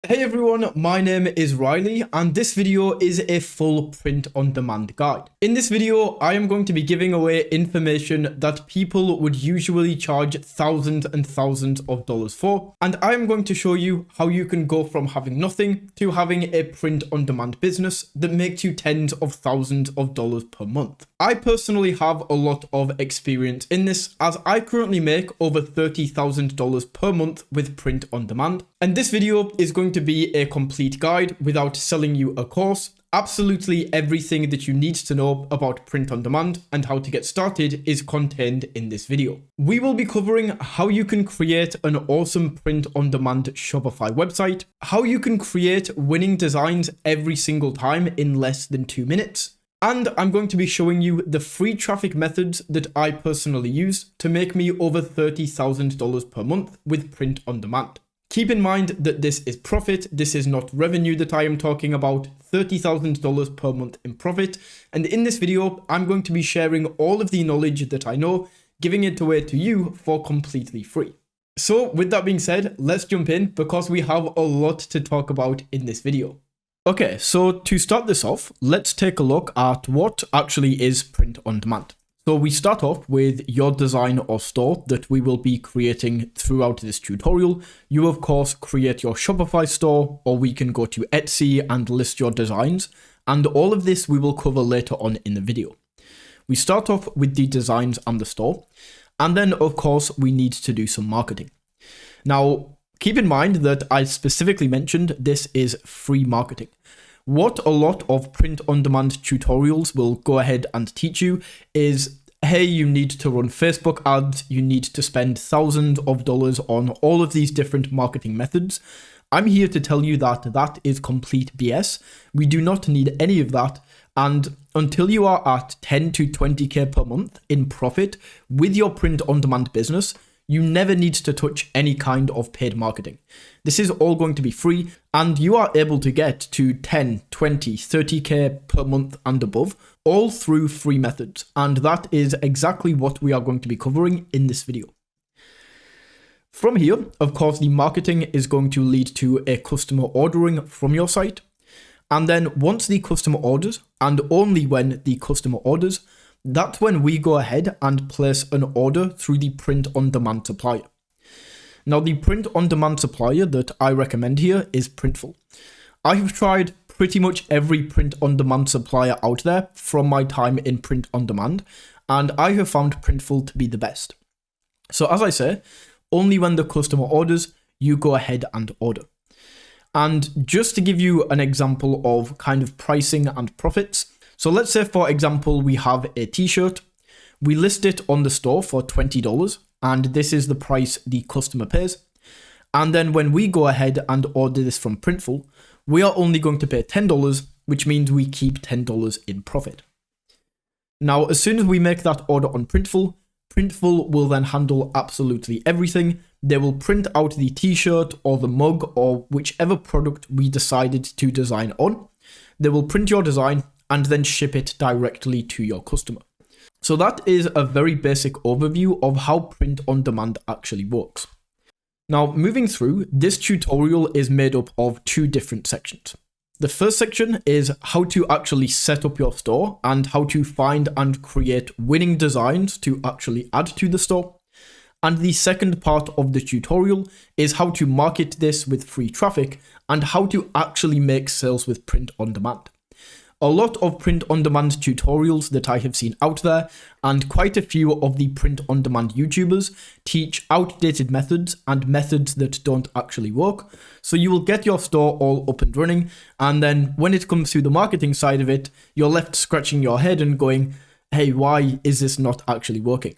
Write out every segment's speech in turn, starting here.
Hey everyone, my name is Riley and this video is a full print-on-demand guide. In this video, I am going to be giving away information that people would usually charge thousands and thousands of dollars for, and I am going to show you how you can go from having nothing to having a print-on-demand business that makes you tens of thousands of dollars per month. I personally have a lot of experience in this as I currently make over $30,000 per month with print-on-demand, and this video is going to be a complete guide without selling you a course. Absolutely everything that you need to know about print on demand and how to get started is contained in this video. We will be covering how you can create an awesome print on demand Shopify website, how you can create winning designs every single time in less than 2 minutes, and I'm going to be showing you the free traffic methods that I personally use to make me over $30,000 per month with print on demand. Keep in mind that this is profit, this is not revenue that I am talking about, $30,000 per month in profit. And in this video, I'm going to be sharing all of the knowledge that I know, giving it away to you for completely free. So with that being said, let's jump in because we have a lot to talk about in this video. Okay, so to start this off, let's take a look at what actually is print on demand. So we start off with your design or store that we will be creating throughout this tutorial. You of course create your Shopify store, or we can go to Etsy and list your designs. And all of this we will cover later on in the video. We start off with the designs and the store. And then of course we need to do some marketing. Now, keep in mind that I specifically mentioned this is free marketing. What a lot of print-on-demand tutorials will go ahead and teach you is, hey, you need to run Facebook ads, you need to spend thousands of dollars on all of these different marketing methods. I'm here to tell you that that is complete BS. We do not need any of that. And until you are at 10 to 20K per month in profit with your print-on-demand business, you never need to touch any kind of paid marketing. This is all going to be free, and you are able to get to 10, 20, 30K per month and above, all through free methods. And that is exactly what we are going to be covering in this video. From here, of course, the marketing is going to lead to a customer ordering from your site. And then once the customer orders, and only when the customer orders, that's when we go ahead and place an order through the print-on-demand supplier. Now, the print-on-demand supplier that I recommend here is Printful. I have tried pretty much every print-on-demand supplier out there from my time in print-on-demand, and I have found Printful to be the best. So as I say, only when the customer orders, you go ahead and order. And just to give you an example of kind of pricing and profits, so let's say, for example, we have a t-shirt. We list it on the store for $20, and this is the price the customer pays. And then when we go ahead and order this from Printful, we are only going to pay $10, which means we keep $10 in profit. Now, as soon as we make that order on Printful, Printful will then handle absolutely everything. They will print out the t-shirt or the mug or whichever product we decided to design on. They will print your design and then ship it directly to your customer. So that is a very basic overview of how print on demand actually works. Now, moving through, this tutorial is made up of 2 different sections. The first section is how to actually set up your store and how to find and create winning designs to actually add to the store. And the second part of the tutorial is how to market this with free traffic and how to actually make sales with print on demand. A lot of print-on-demand tutorials that I have seen out there, and quite a few of the print-on-demand YouTubers teach outdated methods and methods that don't actually work. So you will get your store all up and running, and then when it comes to the marketing side of it, you're left scratching your head and going, hey, why is this not actually working?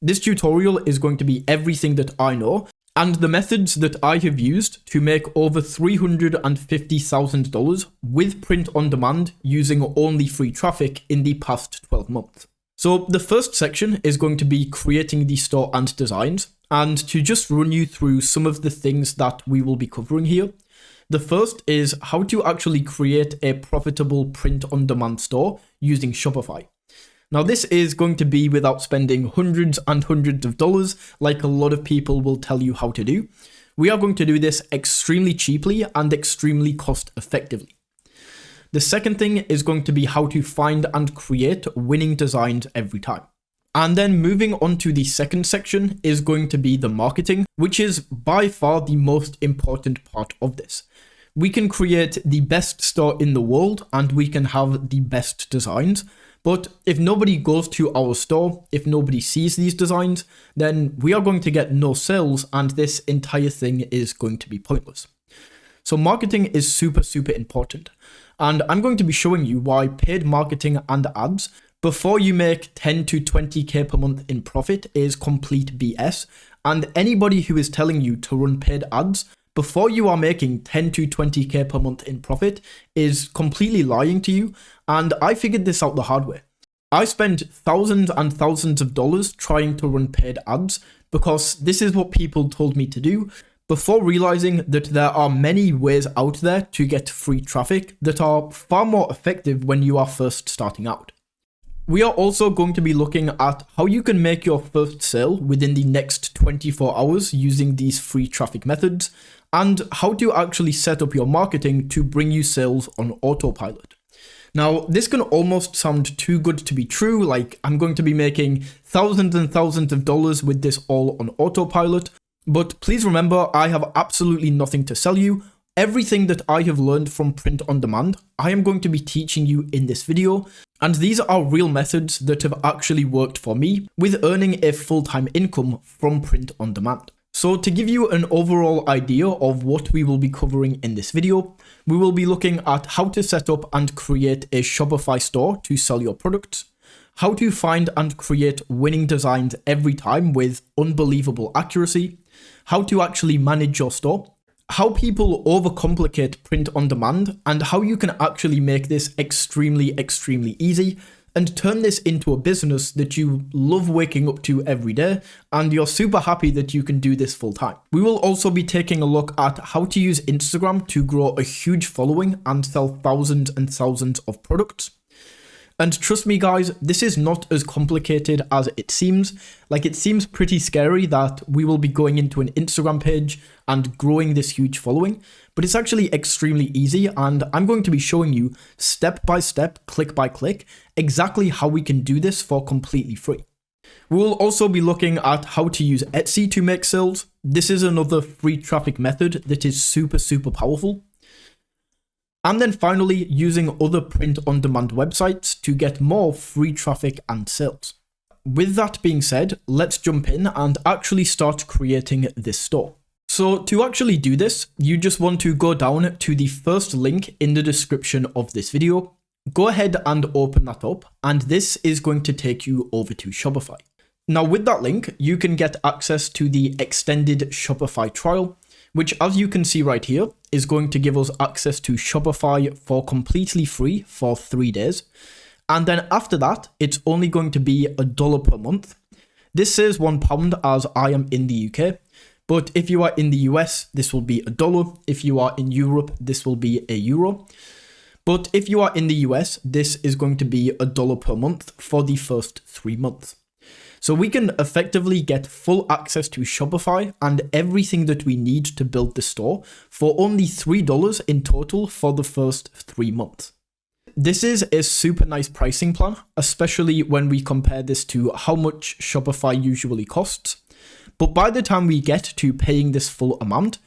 This tutorial is going to be everything that I know, and the methods that I have used to make over $350,000 with print on demand using only free traffic in the past 12 months. So the first section is going to be creating the store and designs, and to just run you through some of the things that we will be covering here. The first is how to actually create a profitable print on demand store using Shopify. Now, this is going to be without spending hundreds and hundreds of dollars like a lot of people will tell you how to do. We are going to do this extremely cheaply and extremely cost effectively. The second thing is going to be how to find and create winning designs every time. And then moving on to the second section is going to be the marketing, which is by far the most important part of this. We can create the best store in the world and we can have the best designs, but if nobody goes to our store, if nobody sees these designs, then we are going to get no sales and this entire thing is going to be pointless. So marketing is super important. And I'm going to be showing you why paid marketing and ads before you make 10 to 20k per month in profit is complete BS. And anybody who is telling you to run paid ads before you are making 10 to 20k per month in profit is completely lying to you. And I figured this out the hard way. I spent thousands and thousands of dollars trying to run paid ads because this is what people told me to do, before realizing that there are many ways out there to get free traffic that are far more effective when you are first starting out. We are also going to be looking at how you can make your first sale within the next 24 hours using these free traffic methods, and how to actually set up your marketing to bring you sales on autopilot. Now, this can almost sound too good to be true, like I'm going to be making thousands and thousands of dollars with this all on autopilot, but please remember, I have absolutely nothing to sell you. Everything that I have learned from print on demand, I am going to be teaching you in this video, and these are real methods that have actually worked for me with earning a full-time income from print on demand. So to give you an overall idea of what we will be covering in this video, we will be looking at how to set up and create a Shopify store to sell your products, how to find and create winning designs every time with unbelievable accuracy, how to actually manage your store, how people overcomplicate print on demand, and how you can actually make this extremely easy and turn this into a business that you love waking up to every day and you're super happy that you can do this full time. We will also be taking a look at how to use Instagram to grow a huge following and sell thousands and thousands of products. And trust me guys, this is not as complicated as it seems. Like, it seems pretty scary that we will be going into an Instagram page and growing this huge following, but it's actually extremely easy, and I'm going to be showing you step by step, click by click, exactly how we can do this for completely free. We will also be looking at how to use Etsy to make sales. This is another free traffic method that is super powerful. And then finally, using other print-on-demand websites to get more free traffic and sales. With that being said, let's jump in and actually start creating this store. So to actually do this, you just want to go down to the first link in the description of this video. Go ahead and open that up, and this is going to take you over to Shopify. Now with that link, you can get access to the extended Shopify trial, which, as you can see right here, is going to give us access to Shopify for completely free for 3 days. And then after that, it's only going to be $1 per month. This says £1 as I am in the UK, but if you are in the US, this will be $1. If you are in Europe, this will be €1. But if you are in the US, this is going to be $1 per month for the first 3 months. So we can effectively get full access to Shopify and everything that we need to build the store for only $3 in total for the first 3 months. This is a super nice pricing plan, especially when we compare this to how much Shopify usually costs. But by the time we get to paying this full amount,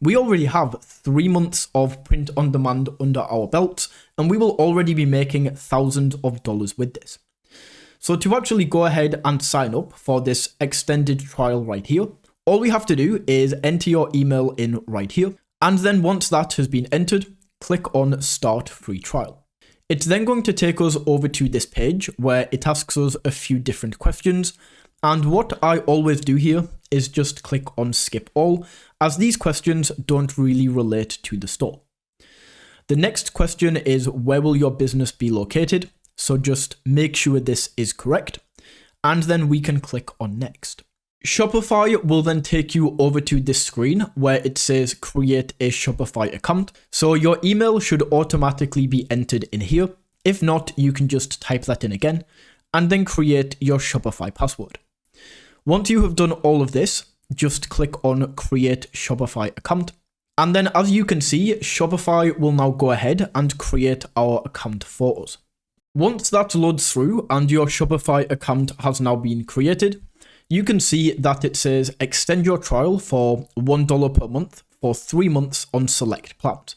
we already have 3 months of print on demand under our belts, and we will already be making thousands of dollars with this. So to actually go ahead and sign up for this extended trial right here, all we have to do is enter your email in right here. And then once that has been entered, click on Start Free Trial. It's then going to take us over to this page where it asks us a few different questions. And what I always do here is just click on Skip All, as these questions don't really relate to the store. The next question is, where will your business be located? So just make sure this is correct, and then we can click on Next. Shopify will then take you over to this screen where it says create a Shopify account. So your email should automatically be entered in here. If not, you can just type that in again and then create your Shopify password. Once you have done all of this, just click on create Shopify account. And then as you can see, Shopify will now go ahead and create our account for us. Once that loads through and your Shopify account has now been created, you can see that it says extend your trial for $1 per month for 3 months on select plans.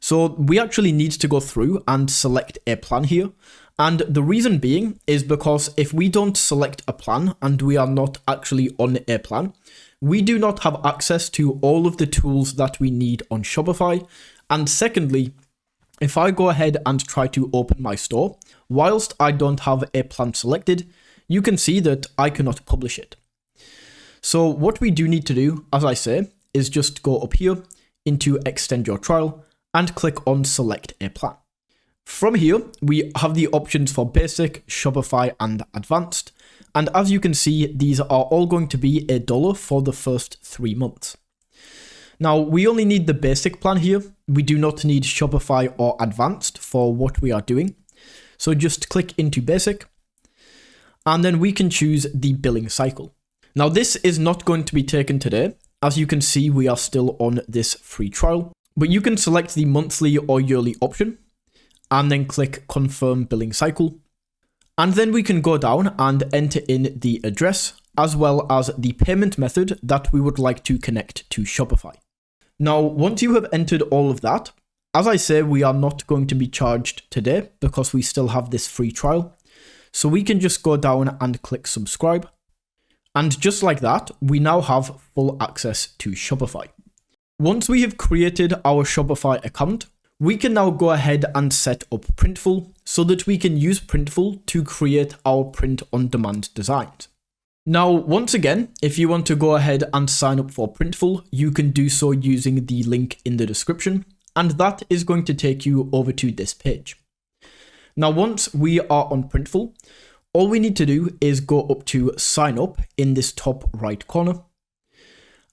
So we actually need to go through and select a plan here. And the reason being is because if we don't select a plan and we are not actually on a plan, we do not have access to all of the tools that we need on Shopify. And secondly, if I go ahead and try to open my store, whilst I don't have a plan selected, you can see that I cannot publish it. So what we do need to do, as I say, is just go up here into extend your trial and click on select a plan. From here, we have the options for basic, Shopify, and advanced. And as you can see, these are all going to be $1 for the first 3 months. Now, we only need the basic plan here. We do not need Shopify or advanced for what we are doing. So just click into basic, and then we can choose the billing cycle. Now, this is not going to be taken today. As you can see, we are still on this free trial, but you can select the monthly or yearly option and then click confirm billing cycle. And then we can go down and enter in the address as well as the payment method that we would like to connect to Shopify. Now, once you have entered all of that, as I say, we are not going to be charged today because we still have this free trial. So we can just go down and click subscribe. And just like that, we now have full access to Shopify. Once we have created our Shopify account, we can now go ahead and set up Printful so that we can use Printful to create our print-on-demand designs. Now, once again, if you want to go ahead and sign up for Printful, you can do so using the link in the description, and that is going to take you over to this page. Now, once we are on Printful, all we need to do is go up to sign up in this top right corner,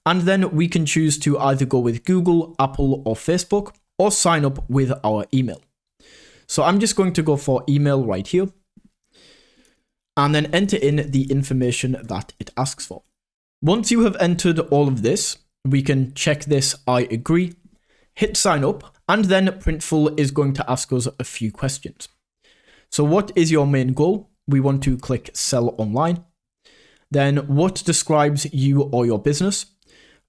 and then we can choose to either go with Google, Apple, or Facebook, or sign up with our email. So I'm just going to go for email right here, and then enter in the information that it asks for. Once you have entered all of this, we can check this I agree, hit sign up, and then Printful is going to ask us a few questions. So what is your main goal? We want to click sell online. Then what describes you or your business?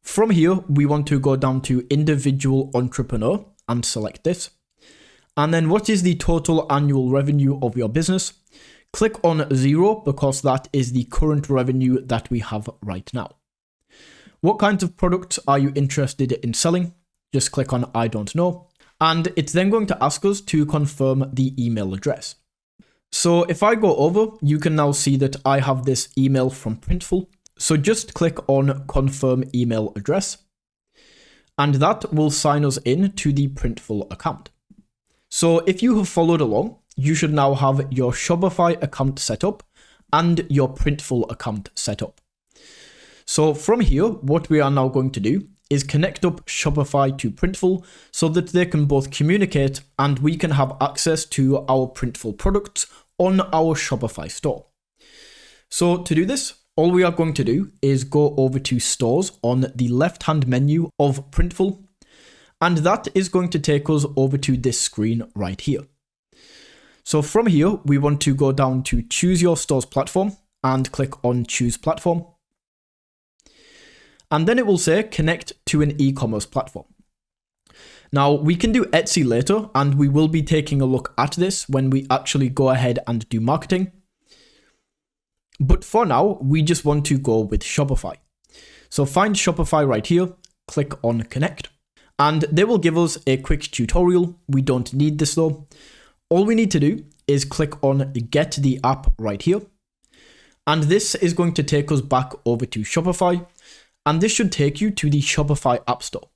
From here, we want to go down to individual entrepreneur and select this. And then what is the total annual revenue of your business? Click on 0 because that is the current revenue that we have right now. What kinds of products are you interested in selling? Just click on I don't know. And it's then going to ask us to confirm the email address. So if I go over, you can now see that I have this email from Printful. So just click on confirm email address, and that will sign us in to the Printful account. So if you have followed along, you should now have your Shopify account set up and your Printful account set up. So from here, what we are now going to do is connect up Shopify to Printful so that they can both communicate and we can have access to our Printful products on our Shopify store. So to do this, all we are going to do is go over to stores on the left-hand menu of Printful, and that is going to take us over to this screen right here. So from here, we want to go down to choose your store's platform and click on choose platform. And then it will say connect to an e-commerce platform. Now we can do Etsy later, and we will be taking a look at this when we actually go ahead and do marketing. But for now, we just want to go with Shopify. So find Shopify right here, click on connect, and they will give us a quick tutorial. We don't need this though. All we need to do is click on get the app right here. And this is going to take us back over to Shopify. And this should take you to the Shopify App Store.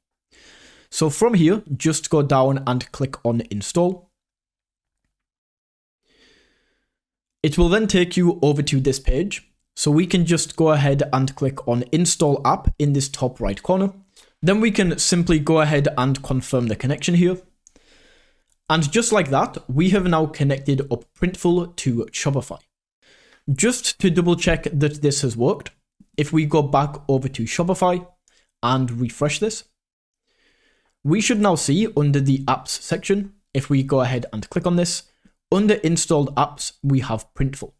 So from here, just go down and click on install. It will then take you over to this page. So we can just go ahead and click on install app in this top right corner. Then we can simply go ahead and confirm the connection here. And just like that, we have now connected up Printful to Shopify. Just to double check that this has worked, if we go back over to Shopify and refresh this, we should now see under the apps section, if we go ahead and click on this, under installed apps, we have Printful.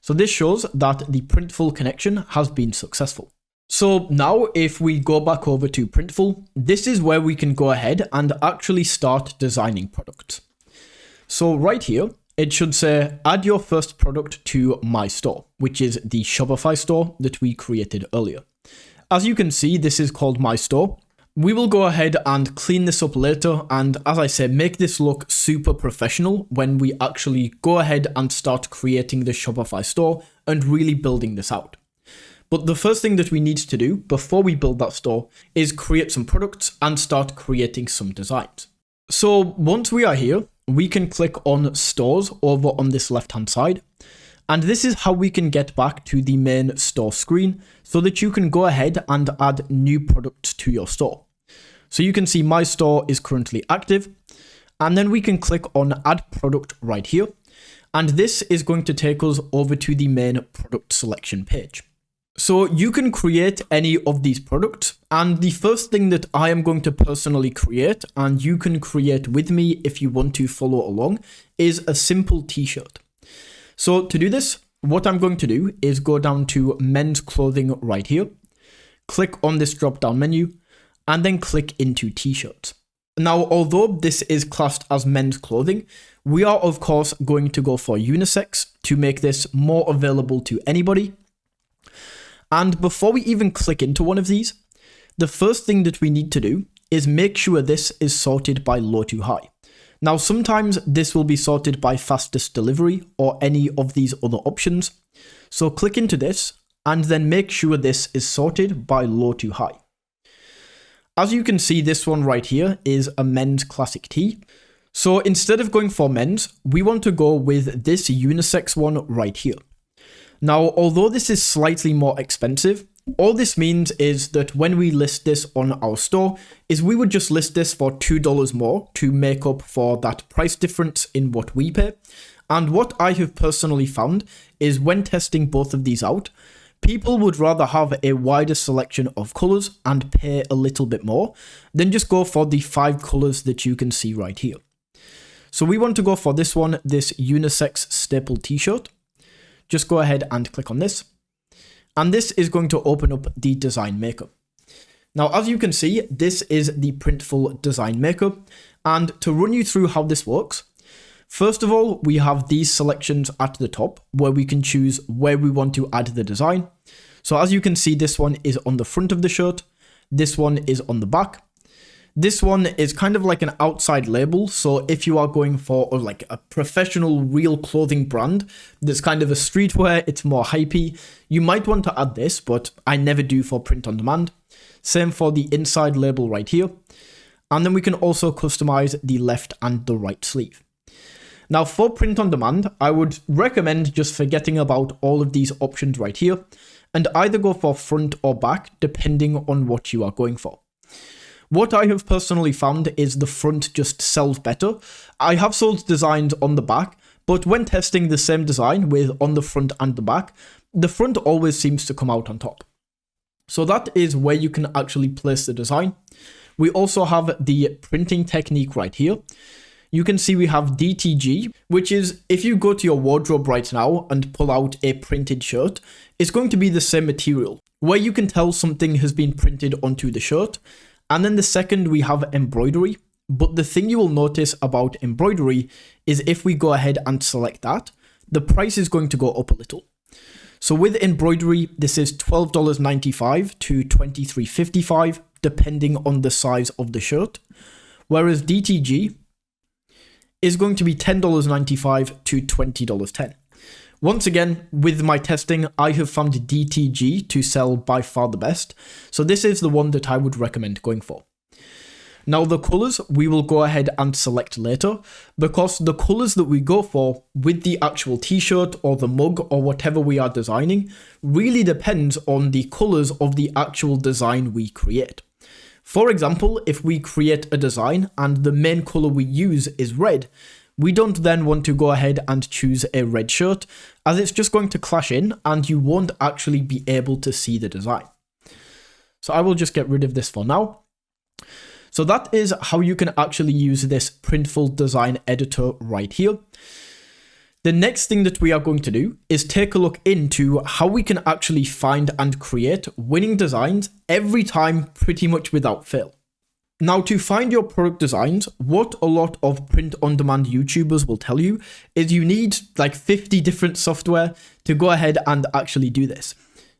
So this shows that the Printful connection has been successful. So now if we go back over to Printful, this is where we can go ahead and actually start designing products. So right here, it should say add your first product to my store, which is the Shopify store that we created earlier. As you can see, this is called my store. We will go ahead and clean this up later, and as I say, make this look super professional when we actually go ahead and start creating the Shopify store and really building this out. But the first thing that we need to do before we build that store is create some products and start creating some designs. So once we are here, we can click on stores over on this left hand side. And this is how we can get back to the main store screen so that you can go ahead and add new products to your store. So you can see my store is currently active, and then we can click on add product right here. And this is going to take us over to the main product selection page. So you can create any of these products, and the first thing that I am going to personally create, and you can create with me if you want to follow along, is a simple t-shirt. So to do this, what I'm going to do is go down to men's clothing right here, click on this drop down menu, and then click into t-shirts. Now, although this is classed as men's clothing, we are of course going to go for unisex to make this more available to anybody. And before we even click into one of these, the first thing that we need to do is make sure this is sorted by low to high. Now, sometimes this will be sorted by fastest delivery or any of these other options. So click into this and then make sure this is sorted by low to high. As you can see, this one right here is a men's classic tee. So instead of going for men's, we want to go with this unisex one right here. Now, although this is slightly more expensive, all this means is that when we list this on our store, is we would just list this for $2 more to make up for that price difference in what we pay. And what I have personally found is when testing both of these out, people would rather have a wider selection of colors and pay a little bit more than just go for the 5 colors that you can see right here. So we want to go for this one, this unisex staple t-shirt. Just go ahead and click on this. And this is going to open up the design maker. Now, as you can see, this is the Printful design maker. And to run you through how this works, first of all, we have these selections at the top where we can choose where we want to add the design. So as you can see, this one is on the front of the shirt. This one is on the back. This one is kind of like an outside label. So if you are going for like a professional real clothing brand that's kind of a streetwear, it's more hypey, you might want to add this, but I never do for print on demand. Same for the inside label right here. And then we can also customize the left and the right sleeve. Now for print on demand, I would recommend just forgetting about all of these options right here and either go for front or back depending on what you are going for. What I have personally found is the front just sells better. I have sold designs on the back, but when testing the same design with on the front and the back, the front always seems to come out on top. So that is where you can actually place the design. We also have the printing technique right here. You can see we have DTG, which is if you go to your wardrobe right now and pull out a printed shirt, it's going to be the same material, where you can tell something has been printed onto the shirt. And then the second we have embroidery, but the thing you will notice about embroidery is if we go ahead and select that, the price is going to go up a little. So with embroidery, this is $12.95 to $23.55, depending on the size of the shirt, whereas DTG is going to be $10.95 to $20.10. Once again, with my testing, I have found DTG to sell by far the best, so this is the one that I would recommend going for. Now the colors, we will go ahead and select later, because the colors that we go for with the actual t-shirt or the mug or whatever we are designing really depends on the colors of the actual design we create. For example, if we create a design and the main color we use is red, we don't then want to go ahead and choose a red shirt, as it's just going to clash in and you won't actually be able to see the design. So I will just get rid of this for now. So that is how you can actually use this Printful design editor right here. The next thing that we are going to do is take a look into how we can actually find and create winning designs every time, pretty much without fail. Now, to find your product designs, what a lot of print-on-demand YouTubers will tell you is you need like 50 different software to go ahead and actually do this.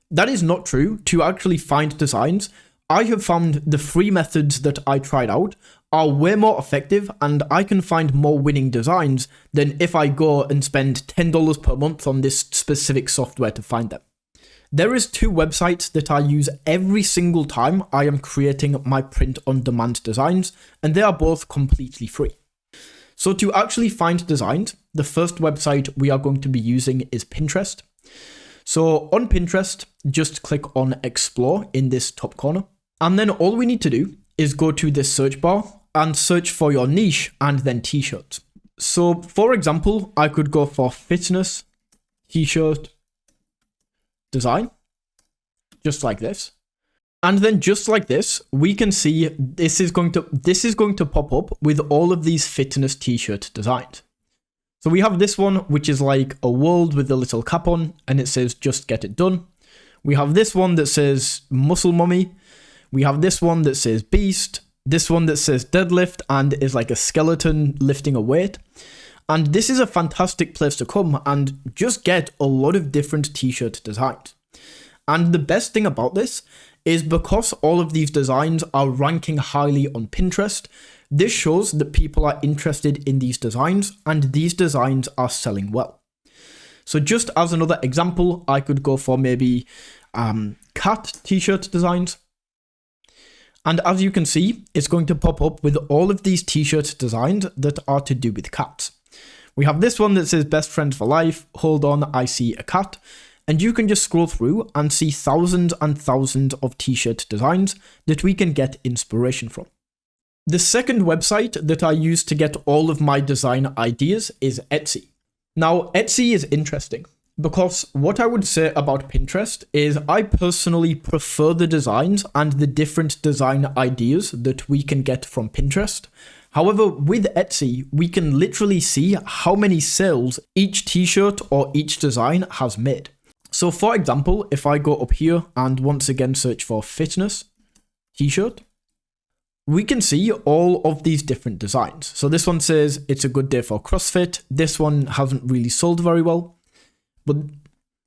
That is not true. To actually find designs, I have found the free methods that I tried out are way more effective, and I can find more winning designs than if I go and spend $10 per month on this specific software to find them. There is 2 websites that I use every single time I am creating my print-on-demand designs, and they are both completely free. So to actually find designs, the first website we are going to be using is Pinterest. So on Pinterest, just click on Explore in this top corner, and then all we need to do is go to this search bar and search for your niche and then t-shirts. So for example, I could go for fitness t-shirt design, just like this. And then just like this, we can see this is going to pop up with all of these fitness t-shirt designs. So we have this one, which is like a world with a little cap on, and it says just get it done. We have this one that says muscle mummy. We have this one that says beast. This one that says deadlift and is like a skeleton lifting a weight. And this is a fantastic place to come and just get a lot of different t-shirt designs. And the best thing about this is because all of these designs are ranking highly on Pinterest, this shows that people are interested in these designs and these designs are selling well. So just as another example, I could go for maybe cat t-shirt designs. And as you can see, it's going to pop up with all of these t-shirt designs that are to do with cats. We have this one that says best friends for life, hold on, I see a cat. And you can just scroll through and see thousands and thousands of t-shirt designs that we can get inspiration from. The second website that I use to get all of my design ideas is Etsy. Now, Etsy is interesting because what I would say about Pinterest is I personally prefer the designs and the different design ideas that we can get from Pinterest. However, with Etsy, we can literally see how many sales each t-shirt or each design has made. So for example, if I go up here and once again search for fitness t-shirt, we can see all of these different designs. So this one says it's a good day for CrossFit. This one hasn't really sold very well. But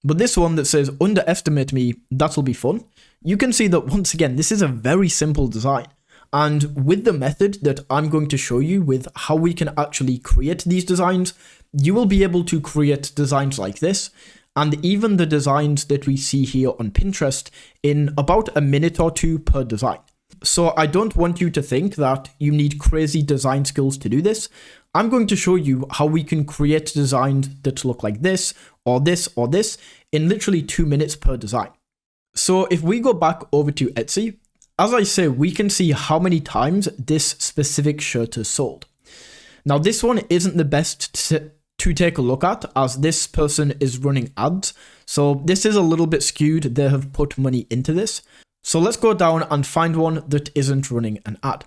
this one that says underestimate me, that'll be fun. You can see that once again, this is a very simple design. And with the method that I'm going to show you with how we can actually create these designs, you will be able to create designs like this, and even the designs that we see here on Pinterest in about a minute or 2 per design. So I don't want you to think that you need crazy design skills to do this. I'm going to show you how we can create designs that look like this, or this, or this, in literally 2 minutes per design. So if we go back over to Etsy, as I say, we can see how many times this specific shirt is sold. Now, this one isn't the best to take a look at, as this person is running ads. So this is a little bit skewed. They have put money into this. So let's go down and find one that isn't running an ad.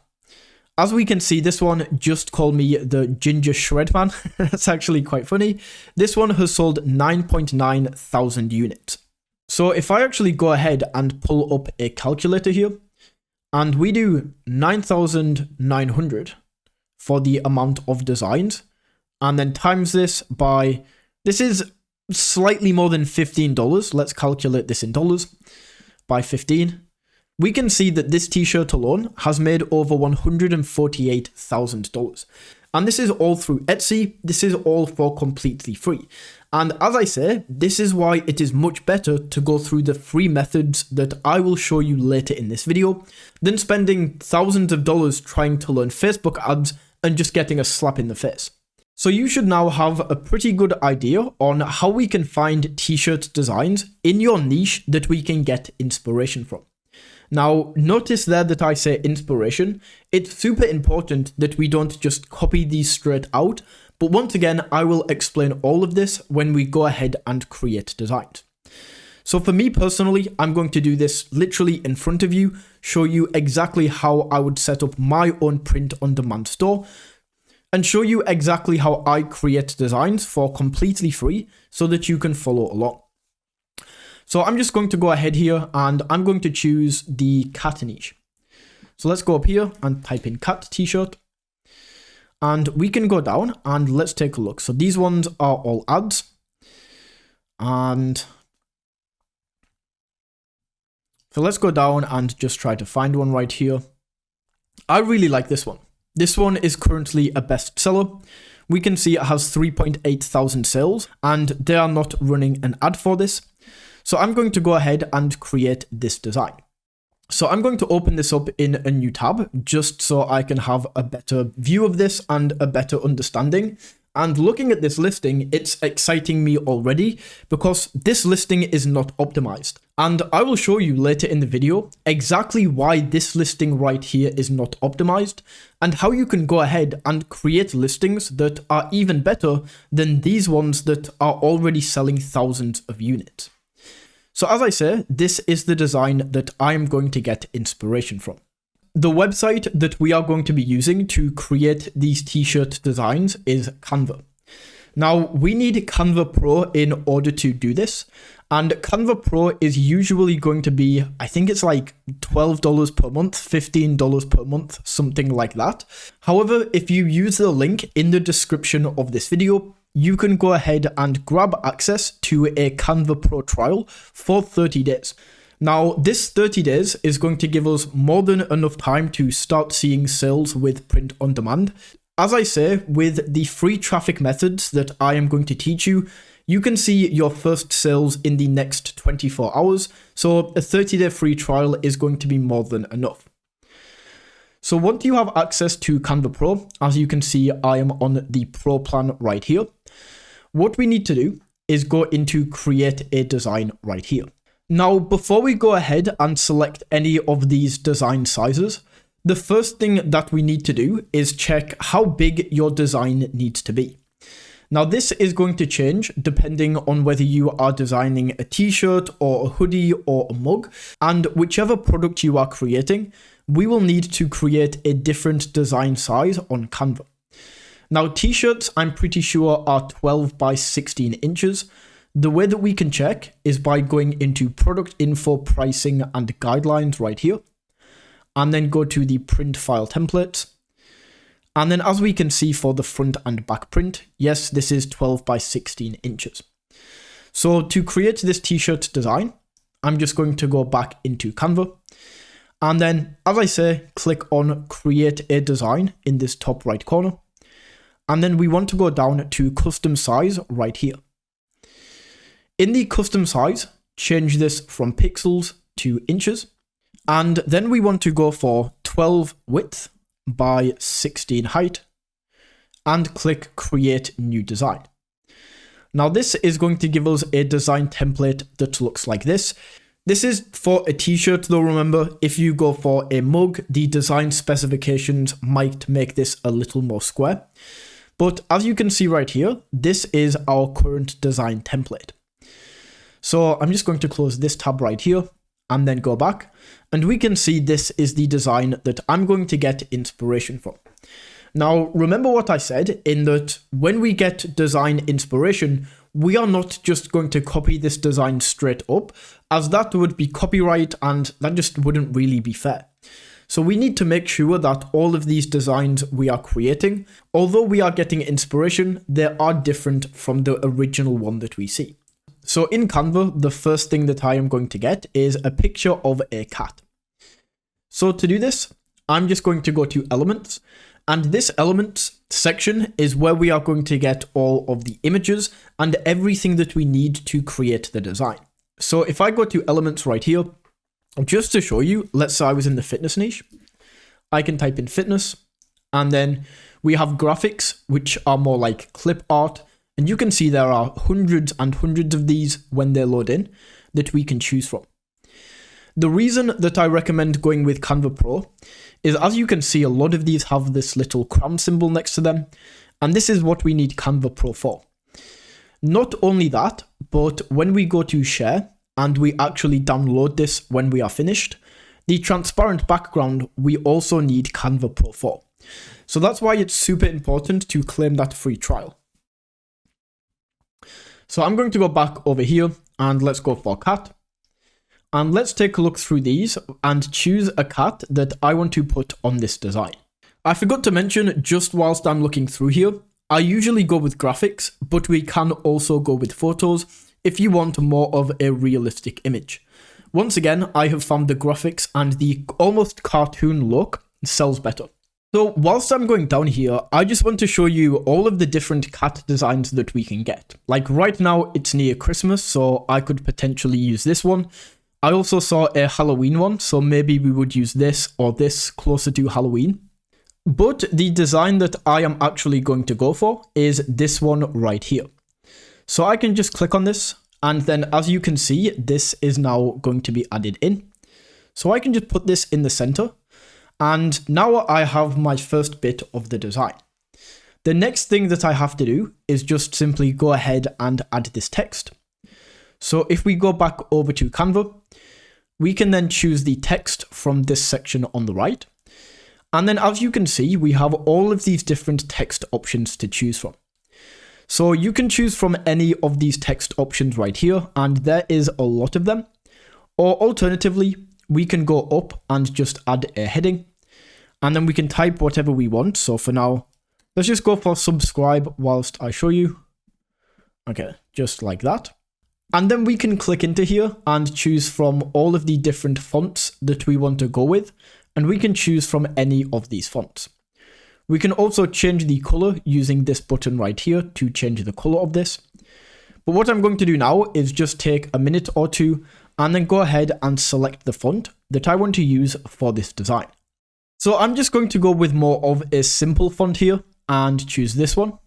As we can see, this one, just call me the Ginger Shred Man. That's actually quite funny. This one has sold 9.9 thousand units. So if I actually go ahead and pull up a calculator here, and we do 9,900 for the amount of designs, and then times this by, this is slightly more than $15. Let's calculate this in dollars by 15. We can see that this t-shirt alone has made over $148,000. And this is all through Etsy. This is all for completely free. And as I say, this is why it is much better to go through the free methods that I will show you later in this video than spending thousands of dollars trying to learn Facebook ads and just getting a slap in the face. So you should now have a pretty good idea on how we can find t-shirt designs in your niche that we can get inspiration from. Now, notice there that I say inspiration. It's super important that we don't just copy these straight out, but once again, I will explain all of this when we go ahead and create designs. So for me personally, I'm going to do this literally in front of you, show you exactly how I would set up my own print-on-demand store, and show you exactly how I create designs for completely free so that you can follow along. So I'm just going to go ahead here and I'm going to choose the cat niche. So let's go up here and type in cat t-shirt. And we can go down and let's take a look. So these ones are all ads. And so let's go down and just try to find one right here. I really like this one. This one is currently a bestseller. We can see it has 3.8 thousand sales and they are not running an ad for this. So I'm going to go ahead and create this design. So I'm going to open this up in a new tab just so I can have a better view of this and a better understanding. And looking at this listing, it's exciting me already because this listing is not optimized. And I will show you later in the video exactly why this listing right here is not optimized and how you can go ahead and create listings that are even better than these ones that are already selling thousands of units. So as I say, this is the design that I'm going to get inspiration from. The website that we are going to be using to create these t-shirt designs is Canva. Now, we need Canva Pro in order to do this. And Canva Pro is usually going to be, I think it's like $12 per month, $15 per month, something like that. However, if you use the link in the description of this video, you can go ahead and grab access to a Canva Pro trial for 30 days. Now, this 30 days is going to give us more than enough time to start seeing sales with print on demand. As I say, with the free traffic methods that I am going to teach you, you can see your first sales in the next 24 hours. So a 30-day free trial is going to be more than enough. So once you have access to Canva Pro, as you can see, I am on the Pro plan right here. What we need to do is go into create a design right here. Now, before we go ahead and select any of these design sizes, the first thing that we need to do is check how big your design needs to be. Now, this is going to change depending on whether you are designing a t-shirt or a hoodie or a mug, and whichever product you are creating, we will need to create a different design size on Canva. Now, t-shirts, I'm pretty sure are 12 by 16 inches. The way that we can check is by going into product info, pricing, and guidelines right here, and then go to the print file templates. And then as we can see for the front and back print, yes, this is 12 by 16 inches. So to create this t-shirt design, I'm just going to go back into Canva. And then, as I say, click on create a design in this top right corner. And then we want to go down to custom size right here. In the custom size, change this from pixels to inches. And then we want to go for 12 width by 16 height and click create new design. Now this is going to give us a design template that looks like this. This is for a t-shirt though, remember, if you go for a mug, the design specifications might make this a little more square. But as you can see right here, this is our current design template. So I'm just going to close this tab right here and then go back. And we can see this is the design that I'm going to get inspiration from. Now, remember what I said in that when we get design inspiration, we are not just going to copy this design straight up, as that would be copyright and that just wouldn't really be fair. So we need to make sure that all of these designs we are creating, although we are getting inspiration, they are different from the original one that we see. So in Canva, the first thing that I am going to get is a picture of a cat. So to do this, I'm just going to go to elements, and this elements section is where we are going to get all of the images and everything that we need to create the design. So if I go to elements right here, just to show you, let's say I was in the fitness niche, I can type in fitness, and then we have graphics, which are more like clip art. And you can see there are hundreds and hundreds of these when they load in that we can choose from. The reason that I recommend going with Canva Pro is, as you can see, a lot of these have this little crown symbol next to them, and this is what we need Canva Pro for. Not only that, but when we go to share and we actually download this when we are finished, the transparent background we also need Canva Pro for. So that's why it's super important to claim that free trial. So I'm going to go back over here and let's go for cat. And let's take a look through these and choose a cat that I want to put on this design. I forgot to mention, just whilst I'm looking through here, I usually go with graphics, but we can also go with photos if you want more of a realistic image. Once again, I have found the graphics and the almost cartoon look sells better. So whilst I'm going down here, I just want to show you all of the different cat designs that we can get. Like right now, it's near Christmas, so I could potentially use this one. I also saw a Halloween one, so maybe we would use this or this closer to Halloween. But the design that I am actually going to go for is this one right here. So I can just click on this, and then as you can see, this is now going to be added in. So I can just put this in the center, and now I have my first bit of the design. The next thing that I have to do is just simply go ahead and add this text. So if we go back over to Canva, we can then choose the text from this section on the right. And then as you can see, we have all of these different text options to choose from. So you can choose from any of these text options right here, and there is a lot of them. Or alternatively, we can go up and just add a heading, and then we can type whatever we want. So for now, let's just go for subscribe whilst I show you. Okay, just like that. And then we can click into here and choose from all of the different fonts that we want to go with, and we can choose from any of these fonts. We can also change the color using this button right here to change the color of this. But what I'm going to do now is just take a minute or two and then go ahead and select the font that I want to use for this design. So I'm just going to go with more of a simple font here and choose this one.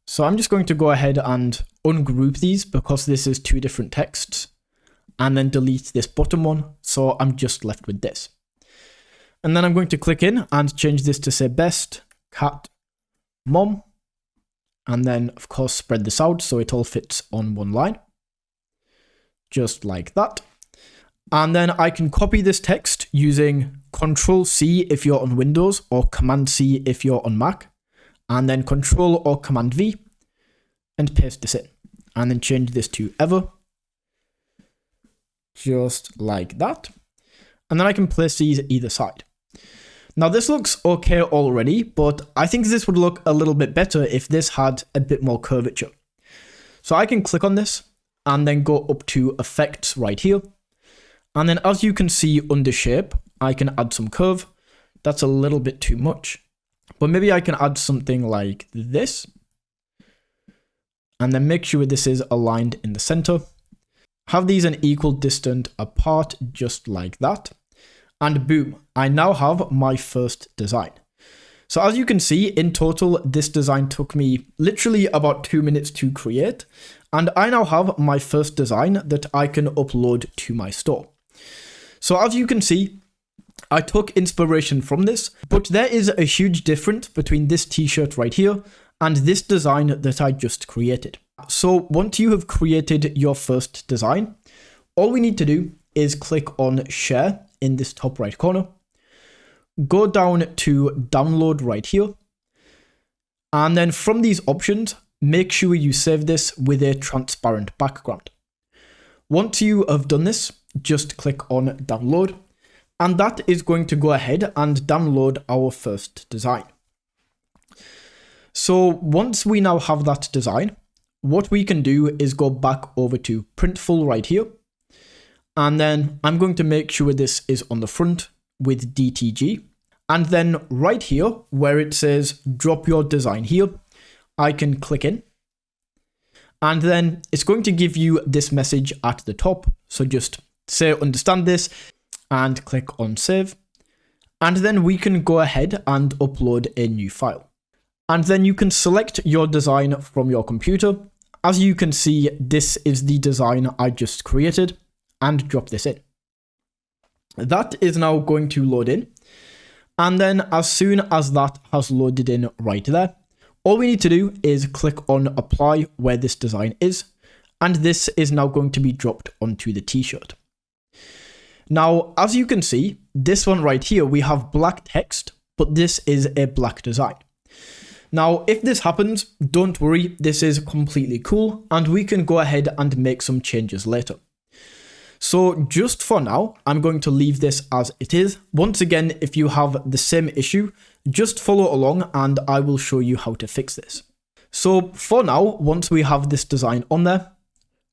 So I'm just going to go ahead and ungroup these because this is two different texts, and then delete this bottom one. So I'm just left with this. And then I'm going to click in and change this to say best cat mom. And then of course spread this out so it all fits on one line. Just like that. And then I can copy this text using Control-C if you're on Windows or Command-C if you're on Mac. And then Control or Command-V and paste this in. And then change this to ever. Just like that. And then I can place these either side. Now this looks okay already, but I think this would look a little bit better if this had a bit more curvature. So I can click on this and then go up to effects right here. And then as you can see under shape, I can add some curve. That's a little bit too much, but maybe I can add something like this. And then make sure this is aligned in the center. Have these an equal distance apart, just like that. And boom, I now have my first design. So as you can see, in total, this design took me literally about 2 minutes to create. And I now have my first design that I can upload to my store. So as you can see, I took inspiration from this, but there is a huge difference between this t-shirt right here and this design that I just created. So once you have created your first design, all we need to do is click on share in this top right corner, go down to download right here, and then from these options, make sure you save this with a transparent background. Once you have done this, just click on download, and that is going to go ahead and download our first design. So once we now have that design, what we can do is go back over to Printful right here. And then I'm going to make sure this is on the front with DTG. And then right here where it says drop your design here, I can click in. And then it's going to give you this message at the top. So just say understand this and click on save. And then we can go ahead and upload a new file. And then you can select your design from your computer. As you can see, this is the design I just created, and drop this in. That is now going to load in. And then as soon as that has loaded in right there, all we need to do is click on apply where this design is. And this is now going to be dropped onto the t-shirt. Now, as you can see, this one right here, we have black text, but this is a black design. Now, if this happens, don't worry, this is completely cool, and we can go ahead and make some changes later. So just for now, I'm going to leave this as it is. Once again, if you have the same issue, just follow along and I will show you how to fix this. So for now, once we have this design on there,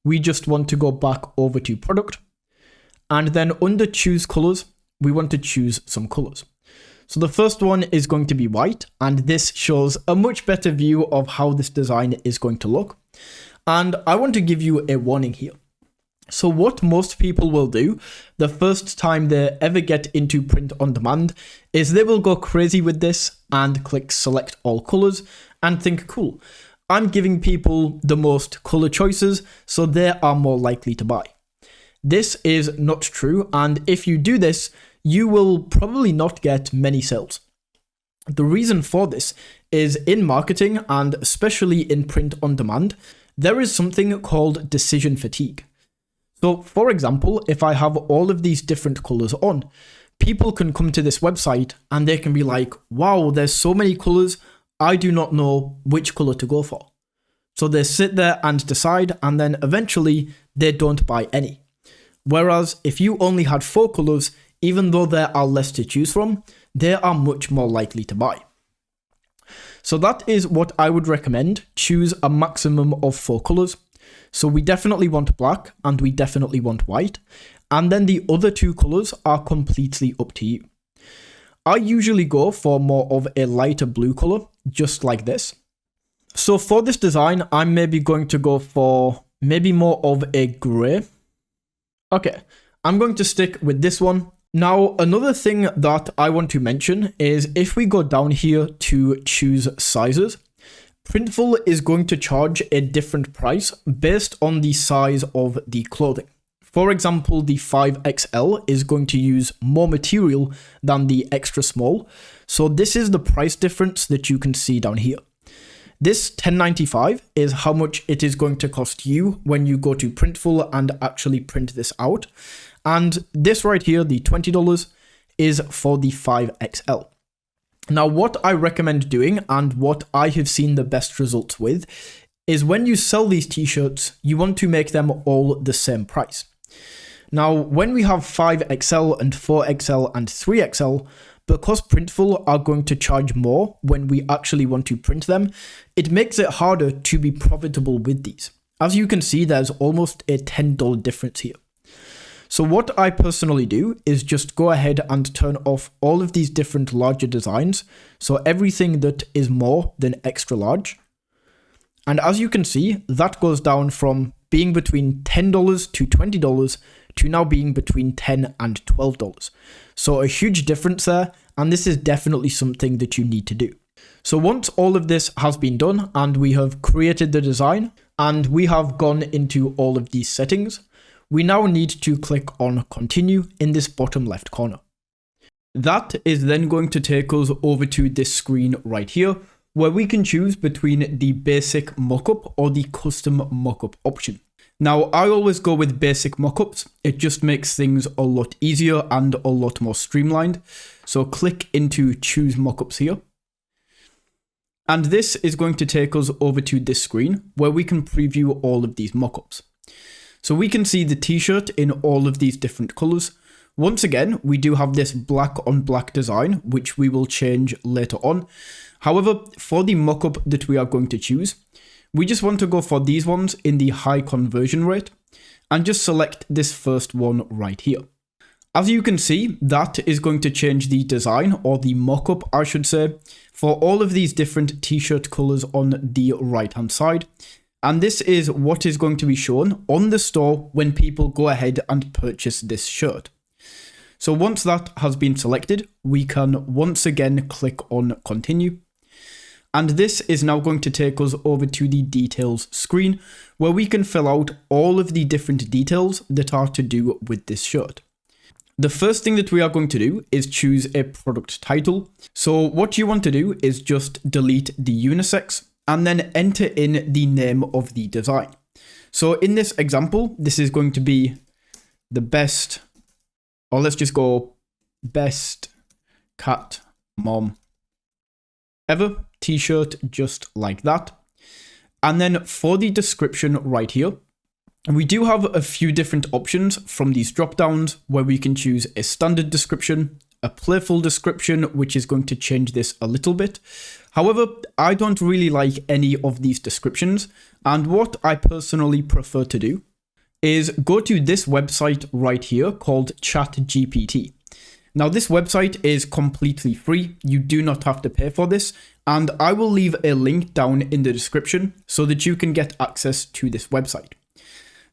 we just want to go back over to product, and then under choose colors, we want to choose some colors. So the first one is going to be white, and this shows a much better view of how this design is going to look. And I want to give you a warning here. So what most people will do the first time they ever get into print on demand is they will go crazy with this and click select all colors and think, cool, I'm giving people the most color choices, so they are more likely to buy. This is not true, and if you do this, you will probably not get many sales. The reason for this is in marketing, and especially in print on demand, there is something called decision fatigue. So for example, if I have all of these different colors on, people can come to this website and they can be like, wow, there's so many colors, I do not know which color to go for. So they sit there and decide, and then eventually they don't buy any. Whereas if you only had 4 colors, even though there are less to choose from, they are much more likely to buy. So that is what I would recommend. Choose a maximum of 4 colors. So we definitely want black and we definitely want white. And then the other 2 colors are completely up to you. I usually go for more of a lighter blue color, just like this. So for this design, I'm maybe going to go for maybe more of a gray. Okay, I'm going to stick with this one. Now, another thing that I want to mention is if we go down here to choose sizes, Printful is going to charge a different price based on the size of the clothing. For example, the 5XL is going to use more material than the extra small. So this is the price difference that you can see down here. This $10.95 is how much it is going to cost you when you go to Printful and actually print this out. And this right here, the $20, is for the 5XL. Now, what I recommend doing and what I have seen the best results with is when you sell these t-shirts, you want to make them all the same price. Now, when we have 5XL and 4XL and 3XL, because Printful are going to charge more when we actually want to print them, it makes it harder to be profitable with these. As you can see, there's almost a $10 difference here. So what I personally do is just go ahead and turn off all of these different larger designs. So everything that is more than extra large. And as you can see, that goes down from being between $10 to $20 to now being between $10 and $12. So a huge difference there. And this is definitely something that you need to do. So once all of this has been done and we have created the design and we have gone into all of these settings, we now need to click on continue in this bottom left corner. That is then going to take us over to this screen right here, where we can choose between the basic mockup or the custom mockup option. Now, I always go with basic mockups. It just makes things a lot easier and a lot more streamlined. So click into choose mockups here. And this is going to take us over to this screen where we can preview all of these mockups. So we can see the t-shirt in all of these different colors. Once again, we do have this black on black design, which we will change later on. However, for the mockup that we are going to choose, we just want to go for these ones in the high conversion rate and just select this first one right here. As you can see, that is going to change the design, or the mockup, I should say, for all of these different t-shirt colors on the right hand side. And this is what is going to be shown on the store when people go ahead and purchase this shirt. So once that has been selected, we can once again click on continue. And this is now going to take us over to the details screen where we can fill out all of the different details that are to do with this shirt. The first thing that we are going to do is choose a product title. So what you want to do is just delete the unisex and then enter in the name of the design. So in this example, this is going to be the best, or let's just go best cat mom ever t-shirt, just like that. And then for the description right here, we do have a few different options from these drop downs where we can choose a standard description, a playful description, which is going to change this a little bit. However, I don't really like any of these descriptions, and what I personally prefer to do is go to this website right here called ChatGPT. Now, this website is completely free. You do not have to pay for this, and I will leave a link down in the description so that you can get access to this website.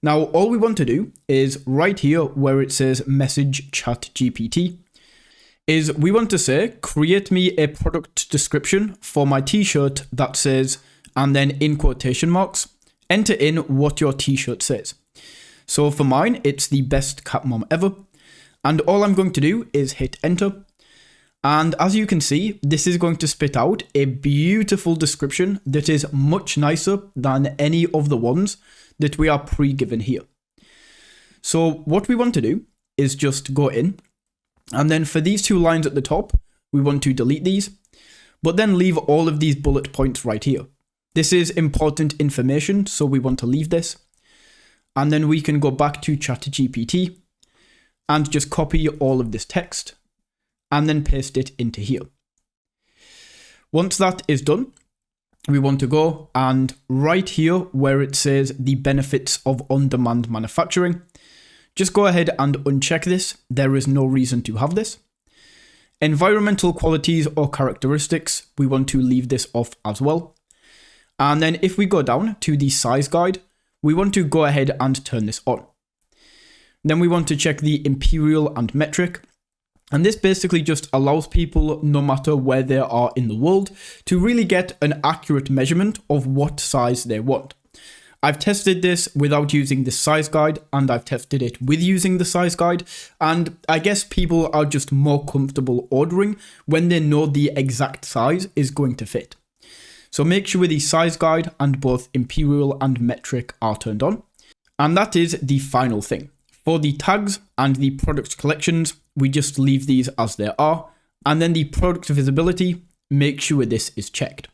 Now, all we want to do is right here where it says message ChatGPT is we want to say, create me a product description for my t-shirt that says, and then in quotation marks, enter in what your t-shirt says. So for mine, it's the best cat mom ever. And all I'm going to do is hit enter. And as you can see, this is going to spit out a beautiful description that is much nicer than any of the ones that we are pre-given here. So what we want to do is just go in, and then for these two lines at the top, we want to delete these, but then leave all of these bullet points right here. This is important information, so we want to leave this. And then we can go back to ChatGPT and just copy all of this text and then paste it into here. Once that is done, we want to go and right here where it says the benefits of on-demand manufacturing, just go ahead and uncheck this. There is no reason to have this. Environmental qualities or characteristics, we want to leave this off as well. And then if we go down to the size guide, we want to go ahead and turn this on. Then we want to check the imperial and metric. And this basically just allows people, no matter where they are in the world, to really get an accurate measurement of what size they want. I've tested this without using the size guide, and I've tested it with using the size guide, and I guess people are just more comfortable ordering when they know the exact size is going to fit. So make sure the size guide and both imperial and metric are turned on. And that is the final thing. For the tags and the product collections, we just leave these as they are. And then the product visibility, make sure this is checked.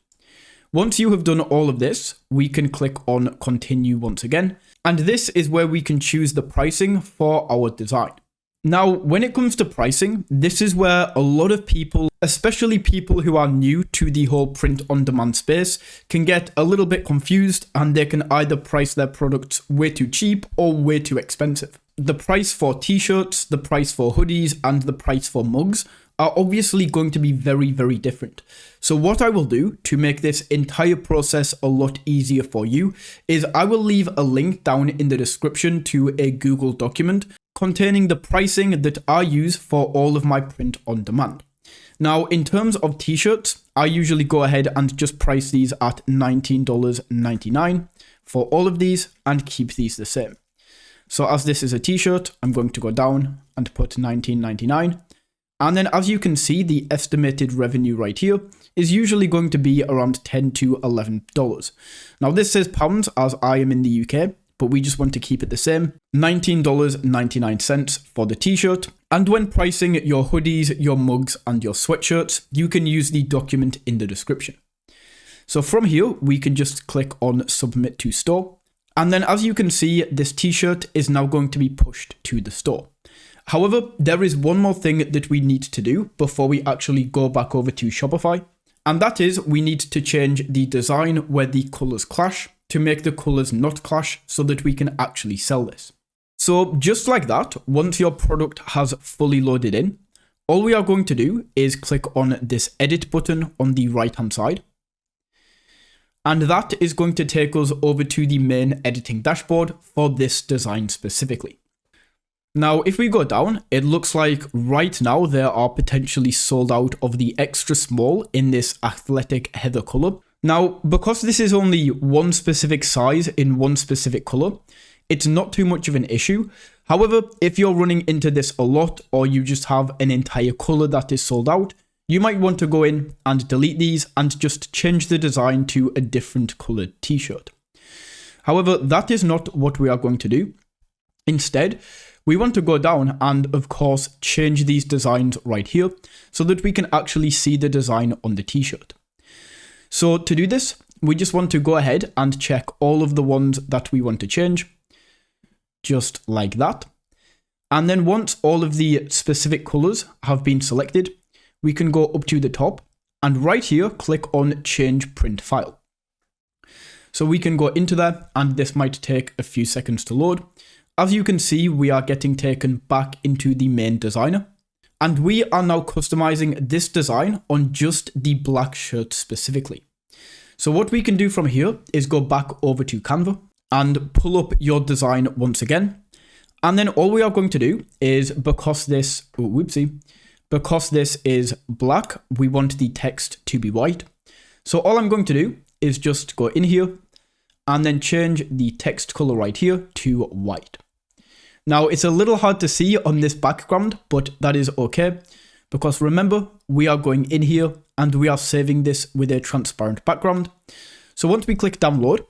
Once you have done all of this, we can click on continue once again. And this is where we can choose the pricing for our design. Now, when it comes to pricing, this is where a lot of people, especially people who are new to the whole print on demand space, can get a little bit confused, and they can either price their products way too cheap or way too expensive. The price for t-shirts, the price for hoodies, and the price for mugs are obviously going to be very, very different. So what I will do to make this entire process a lot easier for you is I will leave a link down in the description to a Google document containing the pricing that I use for all of my print on demand. Now, in terms of t-shirts, I usually go ahead and just price these at $19.99 for all of these and keep these the same. So as this is a t-shirt, I'm going to go down and put $19.99. And then as you can see, the estimated revenue right here is usually going to be around $10 to $11. Now this says pounds as I am in the UK, but we just want to keep it the same. $19.99 for the t-shirt. And when pricing your hoodies, your mugs, and your sweatshirts, you can use the document in the description. So from here, we can just click on submit to store. And then as you can see, this t-shirt is now going to be pushed to the store. However, there is one more thing that we need to do before we actually go back over to Shopify. And that is we need to change the design where the colors clash to make the colors not clash so that we can actually sell this. So just like that, once your product has fully loaded in, all we are going to do is click on this edit button on the right hand side. And that is going to take us over to the main editing dashboard for this design specifically. Now, if we go down, it looks like right now there are potentially sold out of the extra small in this athletic heather color. Now, because this is only one specific size in one specific color, it's not too much of an issue. However, if you're running into this a lot, or you just have an entire color that is sold out, you might want to go in and delete these and just change the design to a different colored t-shirt. However, that is not what we are going to do. Instead, we want to go down and, of course, change these designs right here so that we can actually see the design on the t-shirt. So to do this, we just want to go ahead and check all of the ones that we want to change, just like that. And then once all of the specific colors have been selected, we can go up to the top and right here, click on Change Print File. So we can go into there, and this might take a few seconds to load. As you can see, we are getting taken back into the main designer, and we are now customizing this design on just the black shirt specifically. So what we can do from here is go back over to Canva and pull up your design once again. And then all we are going to do is, because this is black, we want the text to be white. So all I'm going to do is just go in here and then change the text color right here to white. Now it's a little hard to see on this background, but that is okay, because remember, we are going in here and we are saving this with a transparent background. So once we click download,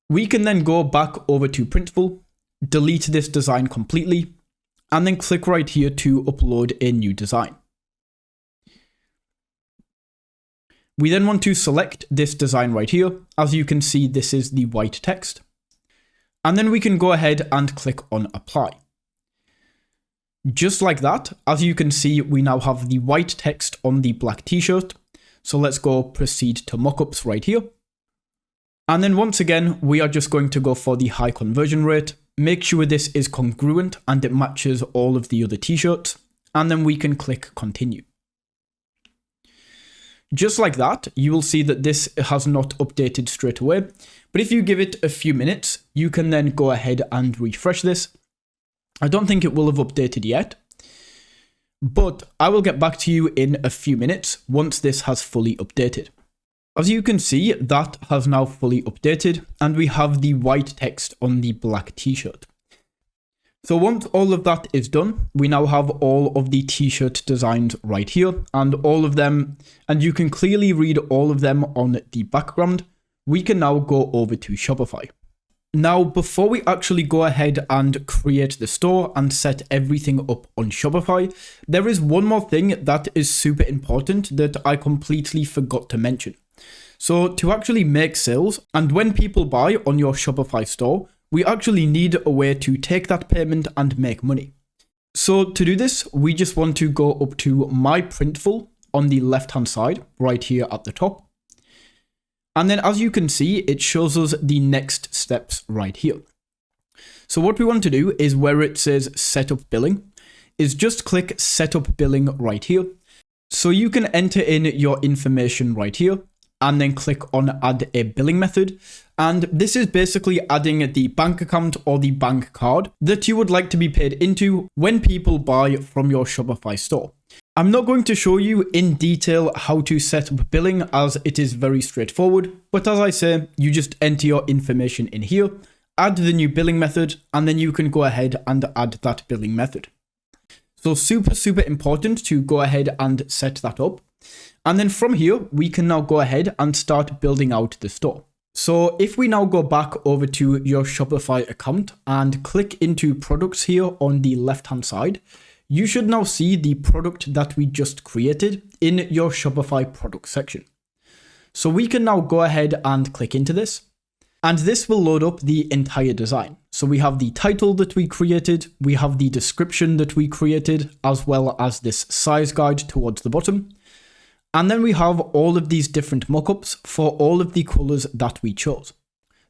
we can then go back over to Printful, delete this design completely, and then click right here to upload a new design. We then want to select this design right here. As you can see, this is the white text. And then we can go ahead and click on apply. Just like that, as you can see, we now have the white text on the black t-shirt. So let's go proceed to mockups right here. And then once again, we are just going to go for the high conversion rate. Make sure this is congruent and it matches all of the other t-shirts. And then we can click continue. Just like that, you will see that this has not updated straight away. But if you give it a few minutes, you can then go ahead and refresh this. I don't think it will have updated yet, but I will get back to you in a few minutes once this has fully updated. As you can see, that has now fully updated and we have the white text on the black t-shirt. So once all of that is done, we now have all of the t-shirt designs right here and all of them, and you can clearly read all of them on the background. We can now go over to Shopify. Now, before we actually go ahead and create the store and set everything up on Shopify, there is one more thing that is super important that I completely forgot to mention. So to actually make sales, and when people buy on your Shopify store, we actually need a way to take that payment and make money. So to do this, we just want to go up to My Printful on the left-hand side, right here at the top. And then as you can see, it shows us the next steps right here. So what we want to do is where it says Setup Billing, is just click Setup Billing right here. So you can enter in your information right here and then click on Add a Billing Method. And this is basically adding the bank account or the bank card that you would like to be paid into when people buy from your Shopify store. I'm not going to show you in detail how to set up billing as it is very straightforward, but as I say, you just enter your information in here, add the new billing method, and then you can go ahead and add that billing method. So super important to go ahead and set that up. And then from here, we can now go ahead and start building out the store. So if we now go back over to your Shopify account and click into products here on the left-hand side, you should now see the product that we just created in your Shopify product section. So we can now go ahead and click into this, and this will load up the entire design. So we have the title that we created, we have the description that we created, as well as this size guide towards the bottom. And then we have all of these different mockups for all of the colors that we chose.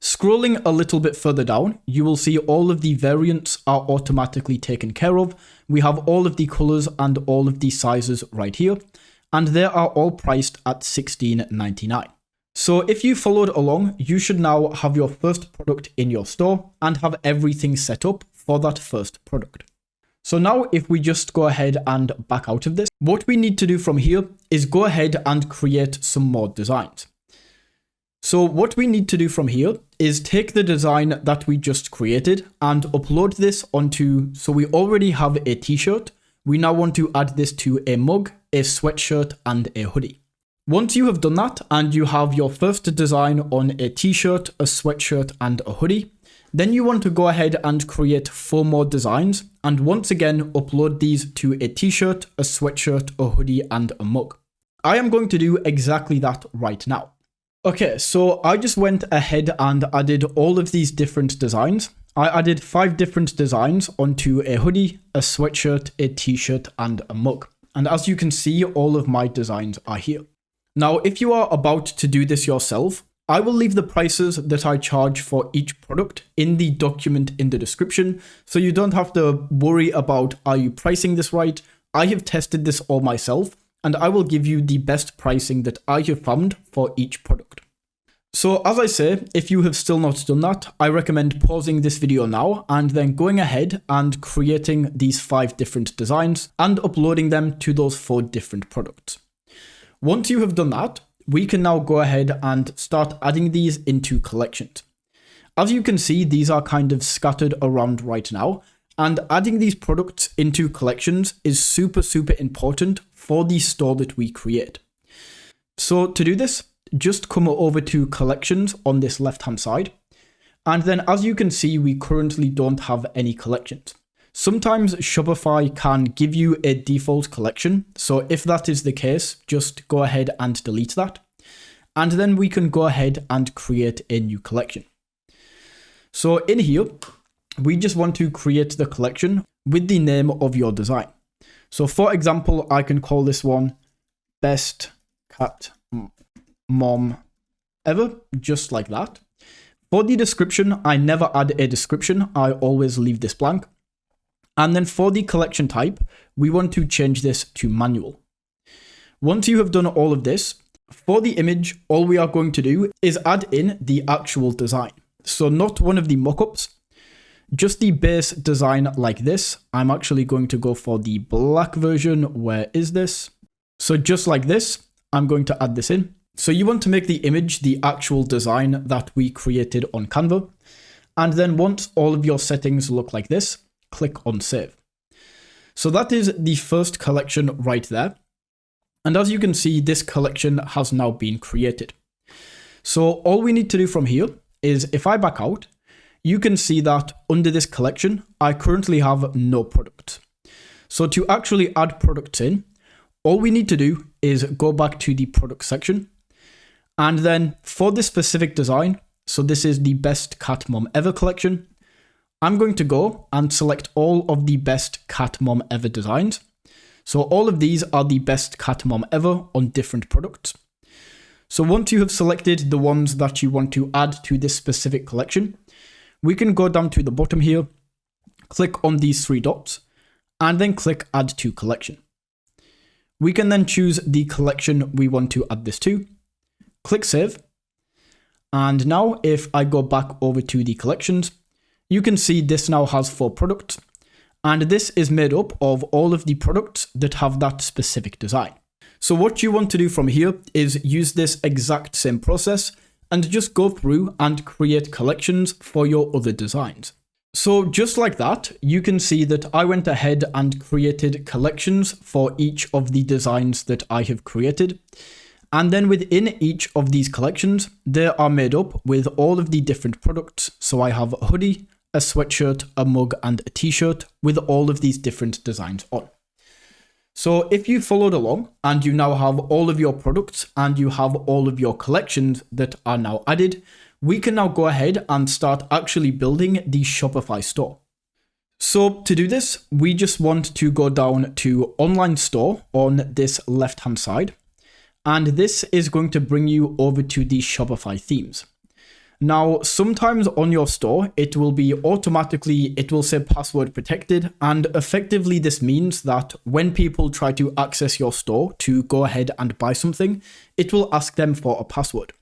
Scrolling a little bit further down, you will see all of the variants are automatically taken care of. We have all of the colors and all of the sizes right here, and they are all priced at $16.99. So if you followed along, you should now have your first product in your store and have everything set up for that first product. So now if we just go ahead and back out of this, what we need to do from here is go ahead and create some more designs. So what we need to do from here is take the design that we just created and upload this onto, so we already have a t-shirt. We now want to add this to a mug, a sweatshirt, and a hoodie. Once you have done that and you have your first design on a t-shirt, a sweatshirt, and a hoodie, then you want to go ahead and create 4 more designs and once again upload these to a t-shirt, a sweatshirt, a hoodie, and a mug. I am going to do exactly that right now. Okay, so I just went ahead and added all of these different designs. I added 5 different designs onto a hoodie, a sweatshirt, a t-shirt, and a mug. And as you can see, all of my designs are here. Now, if you are about to do this yourself, I will leave the prices that I charge for each product in the document in the description, so you don't have to worry about, are you pricing this right? I have tested this all myself, and I will give you the best pricing that I have found for each product. So as I say, if you have still not done that, I recommend pausing this video now and then going ahead and creating these 5 different designs and uploading them to those 4 different products. Once you have done that, we can now go ahead and start adding these into collections. As you can see, these are kind of scattered around right now, and adding these products into collections is super important for the store that we create. So to do this, just come over to collections on this left hand side. And then as you can see, we currently don't have any collections. Sometimes Shopify can give you a default collection. So if that is the case, just go ahead and delete that. And then we can go ahead and create a new collection. So in here, we just want to create the collection with the name of your design. So for example, I can call this one Best Cat Mom Ever, just like that. For the description, I never add a description. I always leave this blank. And then for the collection type, we want to change this to manual. Once you have done all of this, for the image, all we are going to do is add in the actual design. So not one of the mockups, just the base design like this. I'm actually going to go for the black version. Where is this? So just like this, I'm going to add this in. So you want to make the image the actual design that we created on Canva. And then once all of your settings look like this, click on save. So that is the first collection right there. And as you can see, this collection has now been created. So all we need to do from here is if I back out, you can see that under this collection, I currently have no products. So to actually add products in, all we need to do is go back to the product section. And then for this specific design, so this is the Best Cat Mom Ever collection, I'm going to go and select all of the Best Cat Mom Ever designs. So all of these are the Best Cat Mom Ever on different products. So once you have selected the ones that you want to add to this specific collection, we can go down to the bottom here, click on these 3 dots, and then click Add to Collection. We can then choose the collection we want to add this to, click Save, and now if I go back over to the collections, you can see this now has 4 products, and this is made up of all of the products that have that specific design. So what you want to do from here is use this exact same process and just go through and create collections for your other designs. So just like that, you can see that I went ahead and created collections for each of the designs that I have created. And then within each of these collections, they are made up with all of the different products. So I have a hoodie, a sweatshirt, a mug, and a t-shirt with all of these different designs on. So if you followed along and you now have all of your products and you have all of your collections that are now added, we can now go ahead and start actually building the Shopify store. So to do this, we just want to go down to online store on this left-hand side. And this is going to bring you over to the Shopify themes. Now, sometimes on your store, it will say password protected. And effectively, this means that when people try to access your store to go ahead and buy something, it will ask them for a password.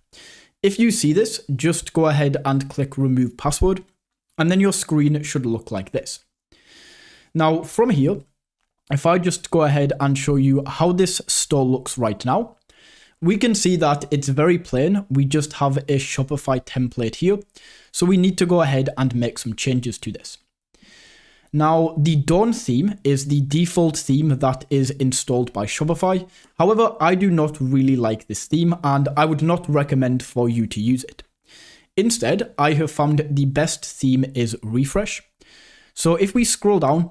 If you see this, just go ahead and click remove password, and then your screen should look like this. Now, from here, if I just go ahead and show you how this store looks right now, we can see that it's very plain. We just have a Shopify template here. So we need to go ahead and make some changes to this. Now, the Dawn theme is the default theme that is installed by Shopify. However, I do not really like this theme and I would not recommend for you to use it. Instead, I have found the best theme is Refresh. So if we scroll down,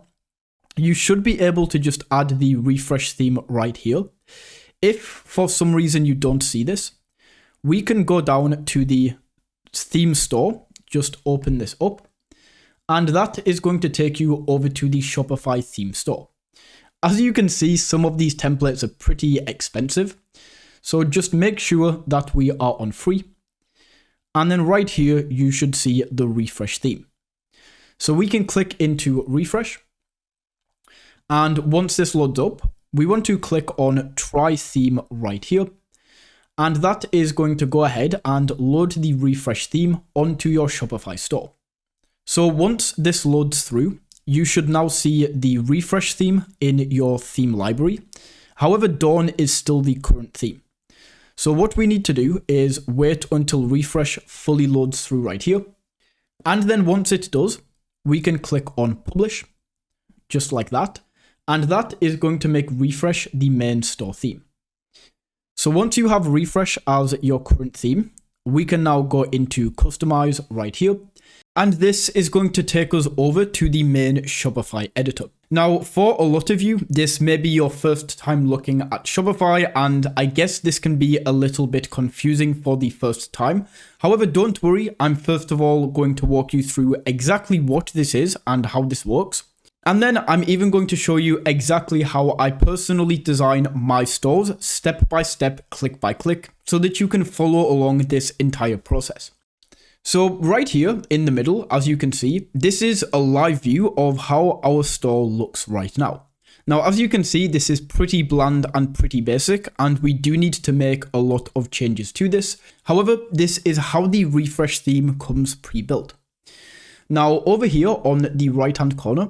you should be able to just add the Refresh theme right here. If for some reason you don't see this, we can go down to the theme store, just open this up, and that is going to take you over to the Shopify theme store. As you can see, some of these templates are pretty expensive, so just make sure that we are on free. And then right here, you should see the Refresh theme. So we can click into Refresh. And once this loads up, we want to click on Try Theme right here. And that is going to go ahead and load the Refresh theme onto your Shopify store. So once this loads through, you should now see the Refresh theme in your theme library. However, Dawn is still the current theme. So what we need to do is wait until Refresh fully loads through right here. And then once it does, we can click on Publish, just like that. And that is going to make Refresh the main store theme. So once you have Refresh as your current theme, we can now go into Customize right here. And this is going to take us over to the main Shopify editor. Now, for a lot of you, this may be your first time looking at Shopify, and I guess this can be a little bit confusing for the first time. However, don't worry, I'm first of all going to walk you through exactly what this is and how this works. And then I'm even going to show you exactly how I personally design my stores step by step, click by click, so that you can follow along this entire process. So right here in the middle, as you can see, this is a live view of how our store looks right now. Now, as you can see, this is pretty bland and pretty basic, and we do need to make a lot of changes to this. However, this is how the Refresh theme comes pre-built. Now, over here on the right-hand corner,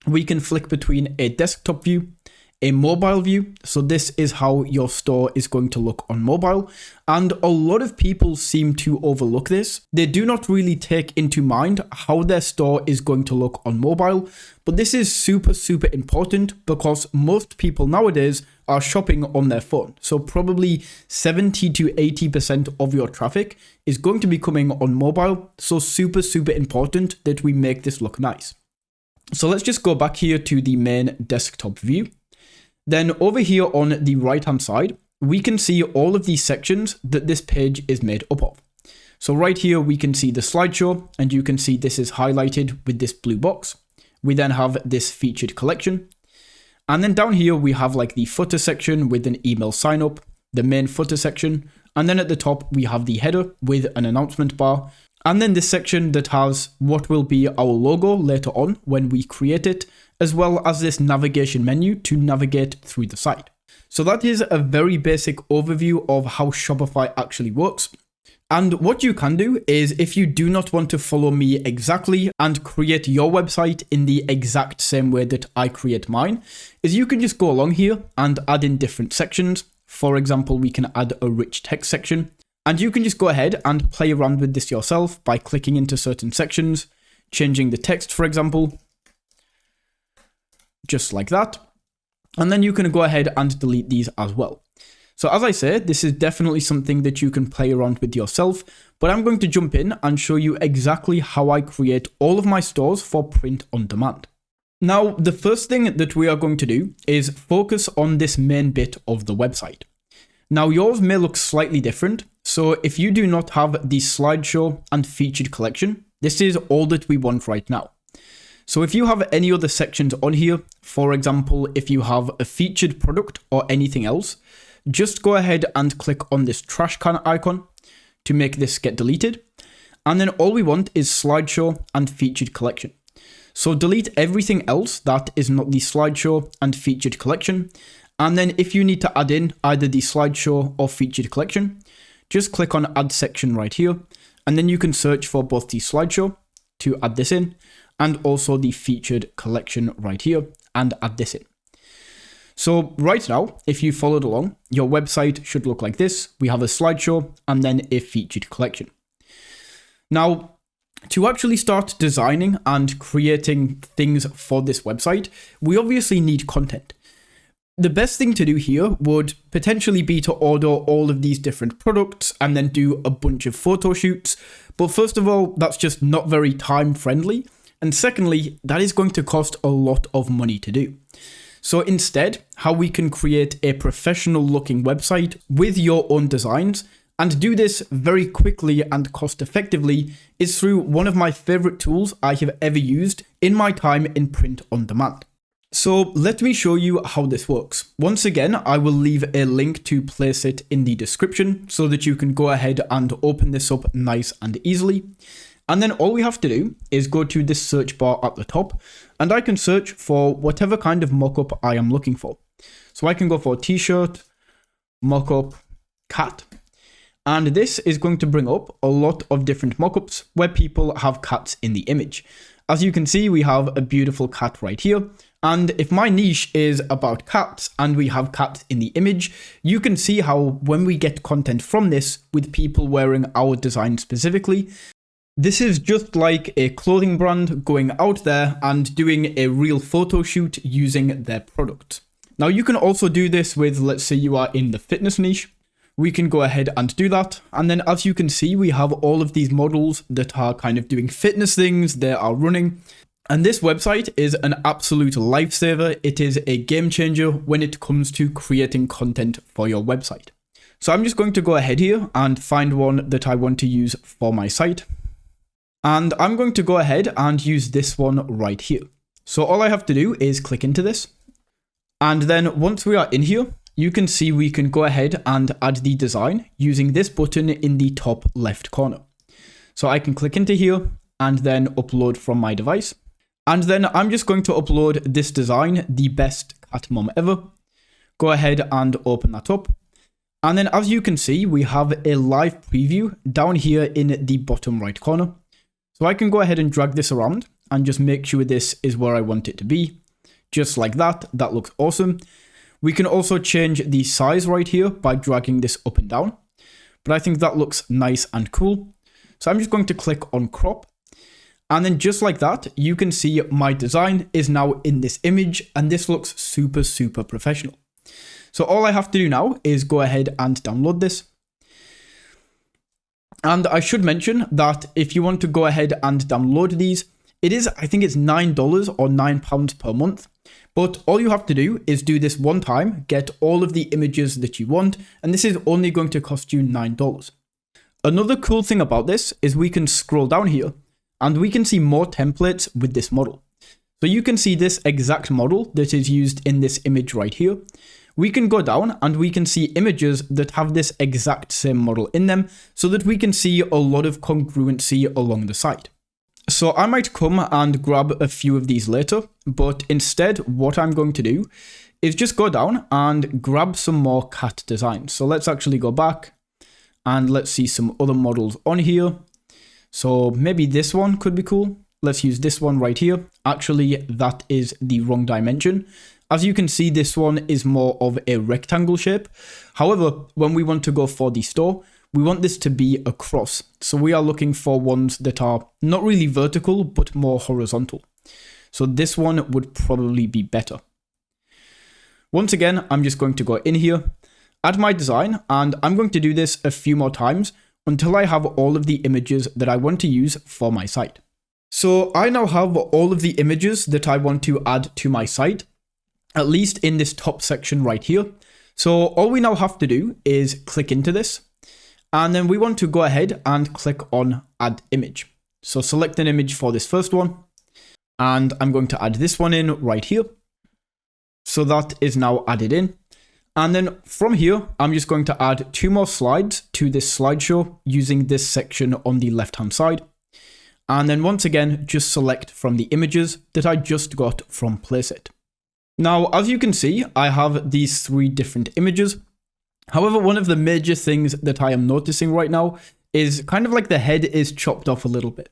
we can flick between a desktop view, a mobile view. So this is how your store is going to look on mobile. And a lot of people seem to overlook this. They do not really take into mind how their store is going to look on mobile. But this is super important because most people nowadays are shopping on their phone. So probably 70 to 80% of your traffic is going to be coming on mobile. So super important that we make this look nice. So let's just go back here to the main desktop view. Then over here on the right hand side, we can see all of these sections that this page is made up of. So right here, we can see the slideshow, and you can see this is highlighted with this blue box. We then have this featured collection. And then down here, we have like the footer section with an email sign up, the main footer section. And then at the top, we have the header with an announcement bar. And then this section that has what will be our logo later on when we create it, as well as this navigation menu to navigate through the site. So that is a very basic overview of how Shopify actually works. And what you can do is, if you do not want to follow me exactly and create your website in the exact same way that I create mine, is you can just go along here and add in different sections. For example, we can add a rich text section. And you can just go ahead and play around with this yourself by clicking into certain sections, changing the text, for example, just like that. And then you can go ahead and delete these as well. So as I said, this is definitely something that you can play around with yourself, but I'm going to jump in and show you exactly how I create all of my stores for print on demand. Now, the first thing that we are going to do is focus on this main bit of the website. Now, yours may look slightly different. So if you do not have the slideshow and featured collection, this is all that we want right now. So if you have any other sections on here, for example, if you have a featured product or anything else, just go ahead and click on this trash can icon to make this get deleted. And then all we want is slideshow and featured collection. So delete everything else that is not the slideshow and featured collection. And then if you need to add in either the slideshow or featured collection, just click on add section right here. And then you can search for both the slideshow to add this in and also the featured collection right here and add this in. So right now, if you followed along, your website should look like this. We have a slideshow and then a featured collection. Now, to actually start designing and creating things for this website, we obviously need content. The best thing to do here would potentially be to order all of these different products and then do a bunch of photo shoots. But first of all, that's just not very time friendly. And secondly, that is going to cost a lot of money to do. So instead, how we can create a professional looking website with your own designs and do this very quickly and cost effectively is through one of my favorite tools I have ever used in my time in print on demand. So let me show you how this works. Once again, I will leave a link to Placeit in the description so that you can go ahead and open this up nice and easily. And then all we have to do is go to this search bar at the top and I can search for whatever kind of mockup I am looking for. So I can go for t-shirt, mockup, cat. And this is going to bring up a lot of different mockups where people have cats in the image. As you can see, we have a beautiful cat right here. And if my niche is about cats and we have cats in the image, you can see how when we get content from this with people wearing our design specifically, this is just like a clothing brand going out there and doing a real photo shoot using their product. Now you can also do this with, let's say you are in the fitness niche. We can go ahead and do that. And then as you can see, we have all of these models that are kind of doing fitness things, they are running. And this website is an absolute lifesaver. It is a game changer when it comes to creating content for your website. So I'm just going to go ahead here and find one that I want to use for my site. And I'm going to go ahead and use this one right here. So all I have to do is click into this. And then once we are in here, you can see we can go ahead and add the design using this button in the top left corner. So I can click into here and then upload from my device. And then I'm just going to upload this design, the best cat mom ever. Go ahead and open that up. And then as you can see, we have a live preview down here in the bottom right corner. So I can go ahead and drag this around and just make sure this is where I want it to be. Just like that, that looks awesome. We can also change the size right here by dragging this up and down. But I think that looks nice and cool. So I'm just going to click on crop. And then just like that, you can see my design is now in this image and this looks super, super professional. So all I have to do now is go ahead and download this. And I should mention that if you want to go ahead and download these, it is, I think it's $9 or £9 per month. But all you have to do is do this one time, get all of the images that you want, and this is only going to cost you $9. Another cool thing about this is we can scroll down here and we can see more templates with this model. So you can see this exact model that is used in this image right here. We can go down and we can see images that have this exact same model in them so that we can see a lot of congruency along the side. So I might come and grab a few of these later, but instead what I'm going to do is just go down and grab some more cat designs. So let's actually go back and let's see some other models on here. So maybe this one could be cool. Let's use this one right here. Actually, that is the wrong dimension. As you can see, this one is more of a rectangle shape. However, when we want to go for the store, we want this to be across. So we are looking for ones that are not really vertical, but more horizontal. So this one would probably be better. Once again, I'm just going to go in here, add my design, and I'm going to do this a few more times until I have all of the images that I want to use for my site. So I now have all of the images that I want to add to my site, at least in this top section right here. So all we now have to do is click into this, and then we want to go ahead and click on add image. So select an image for this first one, and I'm going to add this one in right here. So that is now added in. And then from here, I'm just going to add 2 more slides to this slideshow using this section on the left-hand side. And then once again, just select from the images that I just got from Placeit. Now, as you can see, I have these 3 different images. However, one of the major things that I am noticing right now is kind of like the head is chopped off a little bit.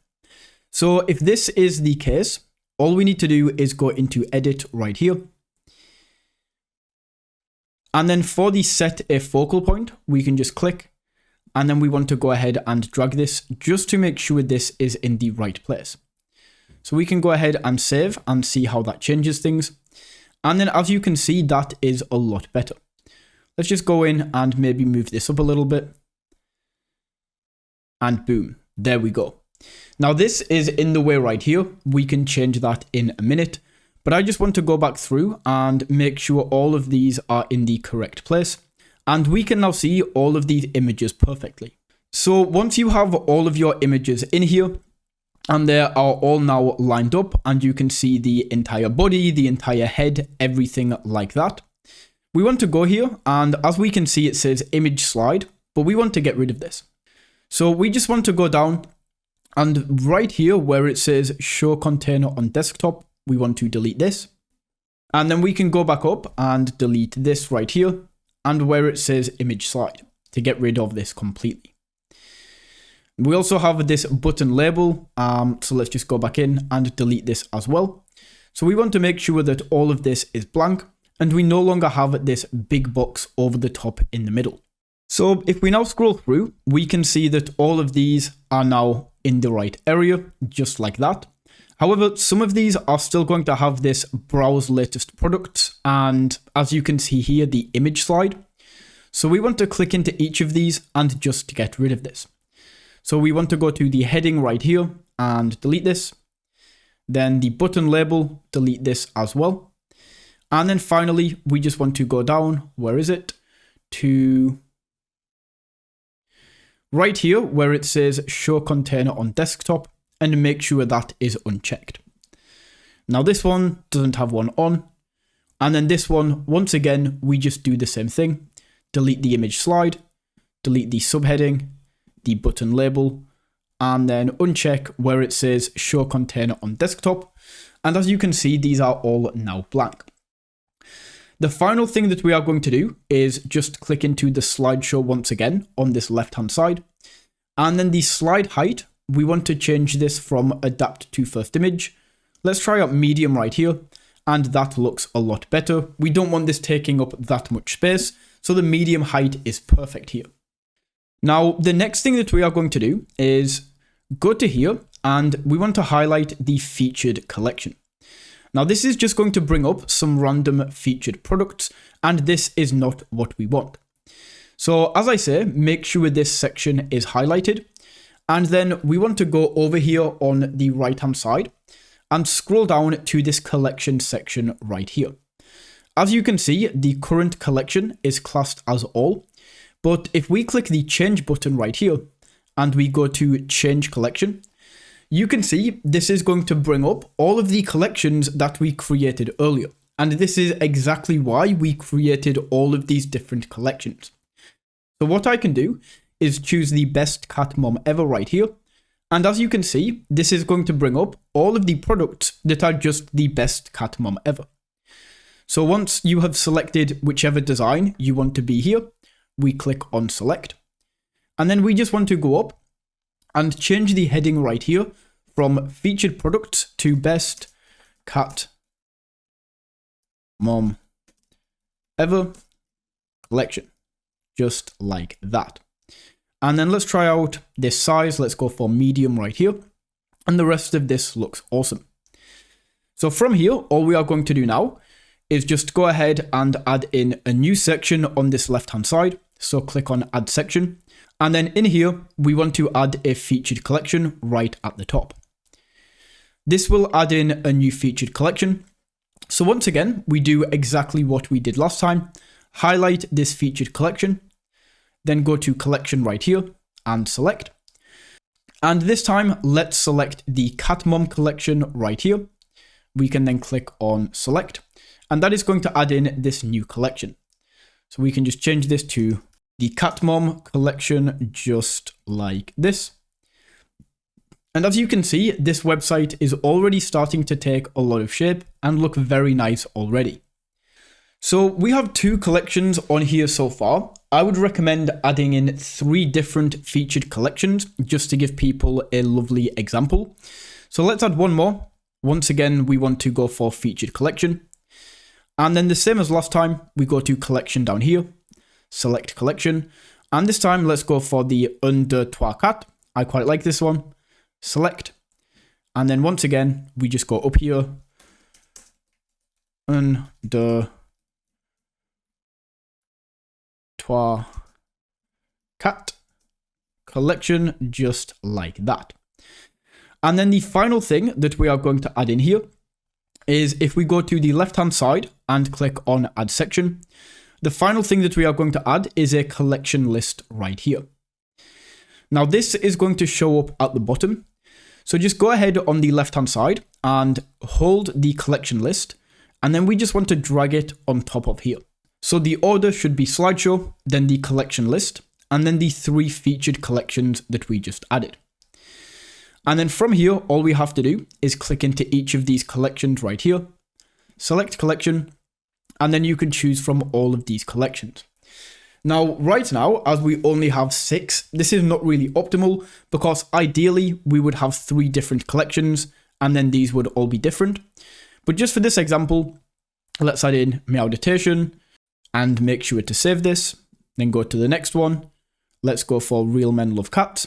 So if this is the case, all we need to do is go into edit right here. And then for the set a focal point, we can just click, and then we want to go ahead and drag this just to make sure this is in the right place. So we can go ahead and save and see how that changes things. And then as you can see, that is a lot better. Let's just go in and maybe move this up a little bit. And boom, there we go. Now this is in the way right here. We can change that in a minute, but I just want to go back through and make sure all of these are in the correct place. And we can now see all of these images perfectly. So once you have all of your images in here, and they are all now lined up, and you can see the entire body, the entire head, everything like that. We want to go here, and as we can see, it says image slide, but we want to get rid of this. So we just want to go down, and right here where it says show container on desktop, we want to delete this. And then we can go back up and delete this right here, and where it says image slide to get rid of this completely. We also have this button label, so let's just go back in and delete this as well. So we want to make sure that all of this is blank, and we no longer have this big box over the top in the middle. So if we now scroll through, we can see that all of these are now in the right area, just like that. However, some of these are still going to have this browse latest products, and as you can see here, the image slide. So we want to click into each of these and just get rid of this. So we want to go to the heading right here and delete this. Then the button label, delete this as well. And then finally, we just want to go down, where is it? To right here where it says show container on desktop, and make sure that is unchecked. Now this one doesn't have one on. And then this one, once again, we just do the same thing. Delete the image slide, delete the subheading, the button label, and then uncheck where it says show container on desktop. And as you can see, these are all now blank. The final thing that we are going to do is just click into the slideshow once again on this left hand side. And then the slide height, we want to change this from adapt to first image. Let's try out medium right here. And that looks a lot better. We don't want this taking up that much space, so the medium height is perfect here. Now, the next thing that we are going to do is go to here, and we want to highlight the featured collection. Now, this is just going to bring up some random featured products, and this is not what we want. So as I say, make sure this section is highlighted, and then we want to go over here on the right hand side and scroll down to this collection section right here. As you can see, the current collection is classed as all. But if we click the change button right here and we go to change collection, you can see this is going to bring up all of the collections that we created earlier. And this is exactly why we created all of these different collections. So what I can do is choose the best cat mom ever right here. And as you can see, this is going to bring up all of the products that are just the best cat mom ever. So once you have selected whichever design you want to be here, we click on select, and then we just want to go up and change the heading right here from featured products to best cat mom ever collection, just like that. And then let's try out this size. Let's go for medium right here, and the rest of this looks awesome. So from here, all we are going to do now is just go ahead and add in a new section on this left hand side. So click on add section, and then in here we want to add a featured collection right at the top. This will add in a new featured collection. So once again, we do exactly what we did last time. Highlight this featured collection, then go to collection right here and select. And this time, let's select the cat mom collection right here. We can then click on select, and that is going to add in this new collection. So we can just change this to the cat mom collection, just like this. And as you can see, this website is already starting to take a lot of shape and look very nice already. So we have 2 collections on here so far. I would recommend adding in 3 different featured collections just to give people a lovely example. So let's add one more. Once again, we want to go for featured collection. And then the same as last time, we go to collection down here, select collection. And this time, let's go for the under trois cat. I quite like this one. Select. And then once again, we just go up here. Under trois cat collection, just like that. And then the final thing that we are going to add in here is if we go to the left-hand side and click on add section, the final thing that we are going to add is a collection list right here. Now this is going to show up at the bottom. So just go ahead on the left-hand side and hold the collection list. And then we just want to drag it on top of here. So the order should be slideshow, then the collection list, and then the 3 featured collections that we just added. And then from here, all we have to do is click into each of these collections right here, select collection, and then you can choose from all of these collections. Now, right now, as we only have 6, this is not really optimal because ideally we would have 3 different collections and then these would all be different. But just for this example, let's add in Meowditation and make sure to save this. Then go to the next one. Let's go for Real Men Love Cats.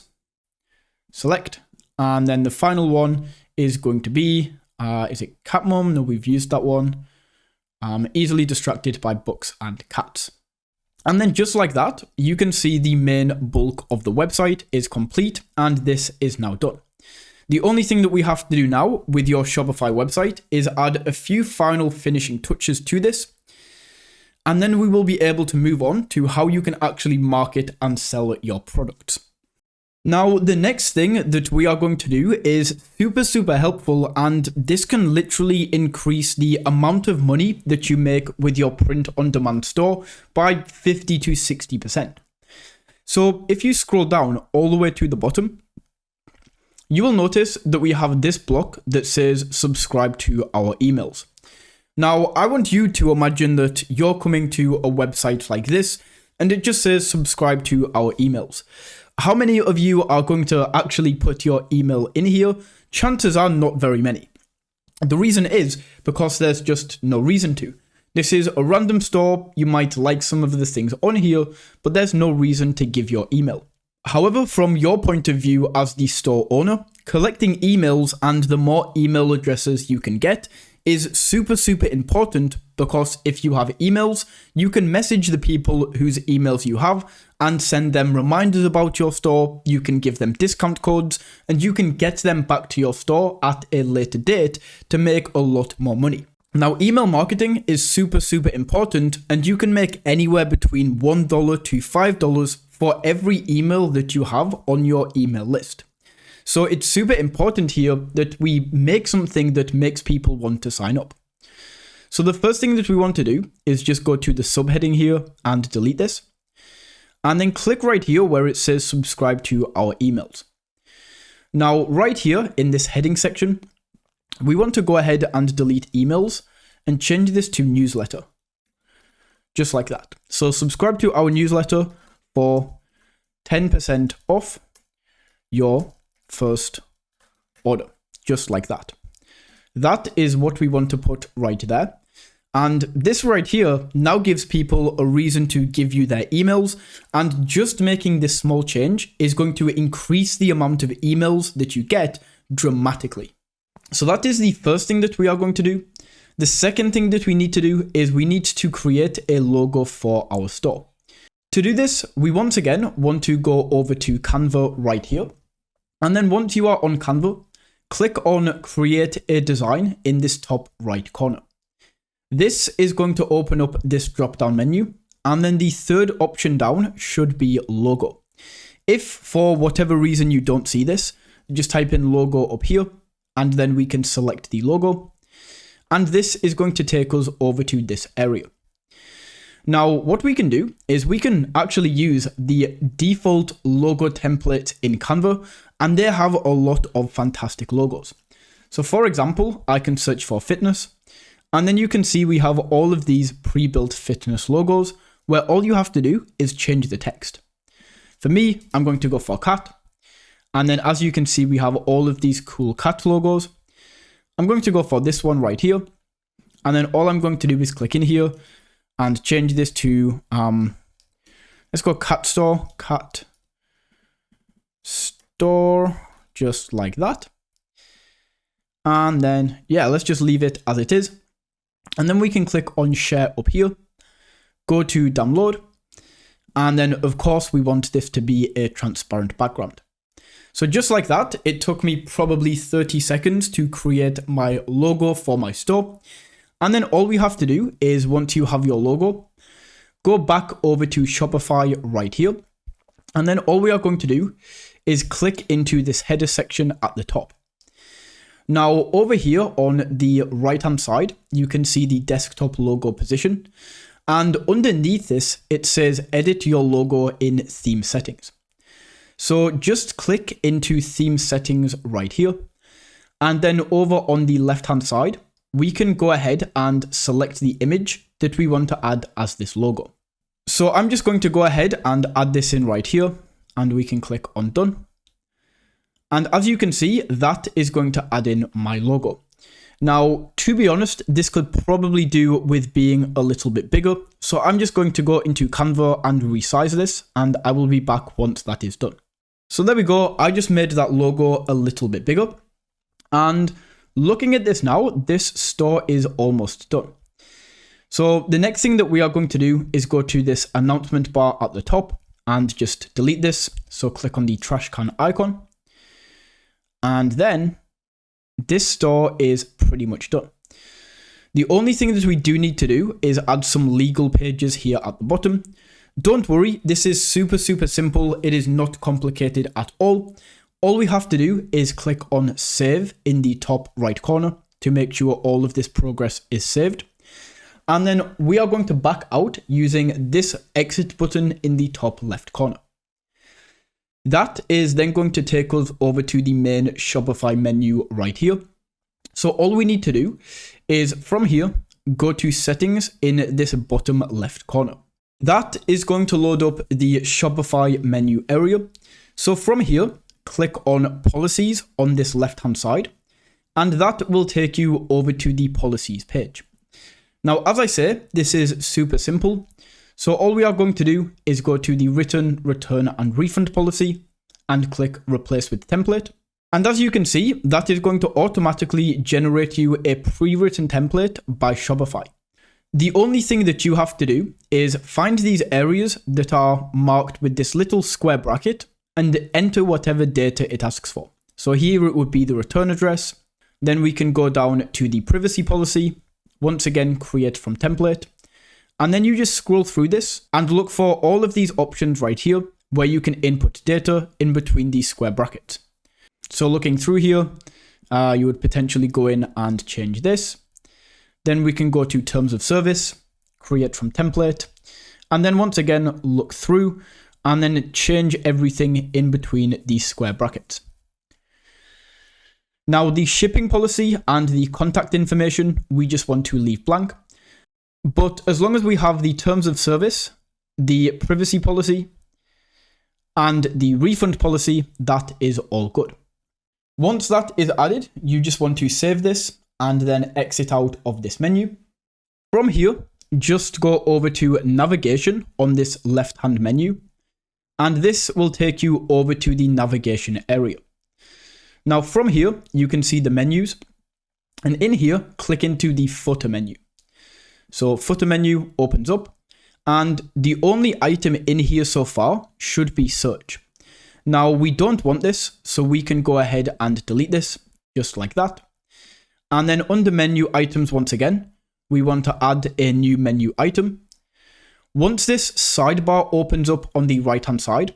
Select. And then the final one is going to be, is it Cat Mom? No, we've used that one. Easily distracted by books and cats. And then just like that, you can see the main bulk of the website is complete and this is now done. The only thing that we have to do now with your Shopify website is add a few final finishing touches to this. And then we will be able to move on to how you can actually market and sell your products. Now, the next thing that we are going to do is super helpful, and this can literally increase the amount of money that you make with your print-on-demand store by 50 to 60%. So if you scroll down all the way to the bottom, you will notice that we have this block that says subscribe to our emails. Now, I want you to imagine that you're coming to a website like this and it just says subscribe to our emails. How many of you are going to actually put your email in here? Chances are not very many. The reason is because there's just no reason to. This is a random store. You might like some of the things on here, but there's no reason to give your email. However, from your point of view as the store owner, collecting emails and the more email addresses you can get is super important, because if you have emails, you can message the people whose emails you have and send them reminders about your store. You can give them discount codes and you can get them back to your store at a later date to make a lot more money. Now, email marketing is super important, and you can make anywhere between $1 to $5 for every email that you have on your email list. So it's super important here that we make something that makes people want to sign up. So the first thing that we want to do is just go to the subheading here and delete this. And then click right here where it says subscribe to our emails. Now, right here in this heading section, we want to go ahead and delete emails and change this to newsletter. Just like that. So subscribe to our newsletter for 10% off your first order, just like that. That is what we want to put right there. And this right here now gives people a reason to give you their emails, and just making this small change is going to increase the amount of emails that you get dramatically. So that is the first thing that we are going to do. The second thing that we need to do is we need to create a logo for our store. To do this, we once again want to go over to Canva right here. And then once you are on Canva, click on Create a Design in this top right corner. This is going to open up this drop-down menu, and then the third option down should be Logo. If for whatever reason you don't see this, just type in Logo up here, and then we can select the logo. And this is going to take us over to this area. Now, what we can do is we can actually use the default logo template in Canva, and they have a lot of fantastic logos. So for example, I can search for fitness, and then you can see we have all of these pre-built fitness logos where all you have to do is change the text. For me, I'm going to go for cat. And then as you can see, we have all of these cool cat logos. I'm going to go for this one right here. And then all I'm going to do is click in here and change this to, let's go cat store, just like that. And then, yeah, let's just leave it as it is. And then we can click on share up here, go to download. And then of course we want this to be a transparent background. So just like that, it took me probably 30 seconds to create my logo for my store. And then all we have to do is, once you have your logo, go back over to Shopify right here. And then all we are going to do is click into this header section at the top. Now over here on the right hand side, you can see the desktop logo position. And underneath this, it says edit your logo in theme settings. So just click into theme settings right here. And then over on the left hand side, we can go ahead and select the image that we want to add as this logo. So I'm just going to go ahead and add this in right here, and we can click on done. And as you can see, that is going to add in my logo. Now, to be honest, this could probably do with being a little bit bigger. So I'm just going to go into Canva and resize this, and I will be back once that is done. So there we go. I just made that logo a little bit bigger. And looking at this now, this store is almost done. So the next thing that we are going to do is go to this announcement bar at the top and just delete this. So click on the trash can icon. And then this store is pretty much done. The only thing that we do need to do is add some legal pages here at the bottom. Don't worry, this is super simple. It is not complicated at all. All we have to do is click on save in the top right corner to make sure all of this progress is saved. And then we are going to back out using this exit button in the top left corner. That is then going to take us over to the main Shopify menu right here. So all we need to do is from here, go to settings in this bottom left corner. That is going to load up the Shopify menu area. So from here, click on policies on this left hand side, and that will take you over to the policies page. Now, as I say, this is super simple. So all we are going to do is go to the return, and refund policy and click replace with template. And as you can see, that is going to automatically generate you a pre-written template by Shopify. The only thing that you have to do is find these areas that are marked with this little square bracket and enter whatever data it asks for. So here it would be the return address. Then we can go down to the privacy policy. Once again, create from template. And then you just scroll through this and look for all of these options right here where you can input data in between these square brackets. So looking through here, you would potentially go in and change this. Then we can go to terms of service, create from template, and then once again, look through and then change everything in between these square brackets. Now the shipping policy and the contact information, we just want to leave blank. But as long as we have the terms of service, the privacy policy, and the refund policy, that is all good. Once that is added, you just want to save this and then exit out of this menu. From here, just go over to navigation on this left-hand menu, and this will take you over to the navigation area. Now from here, you can see the menus, and in here, click into the footer menu. So footer menu opens up, and the only item in here so far should be search. Now we don't want this, so we can go ahead and delete this, just like that. And then under menu items once again, we want to add a new menu item. Once this sidebar opens up on the right hand side,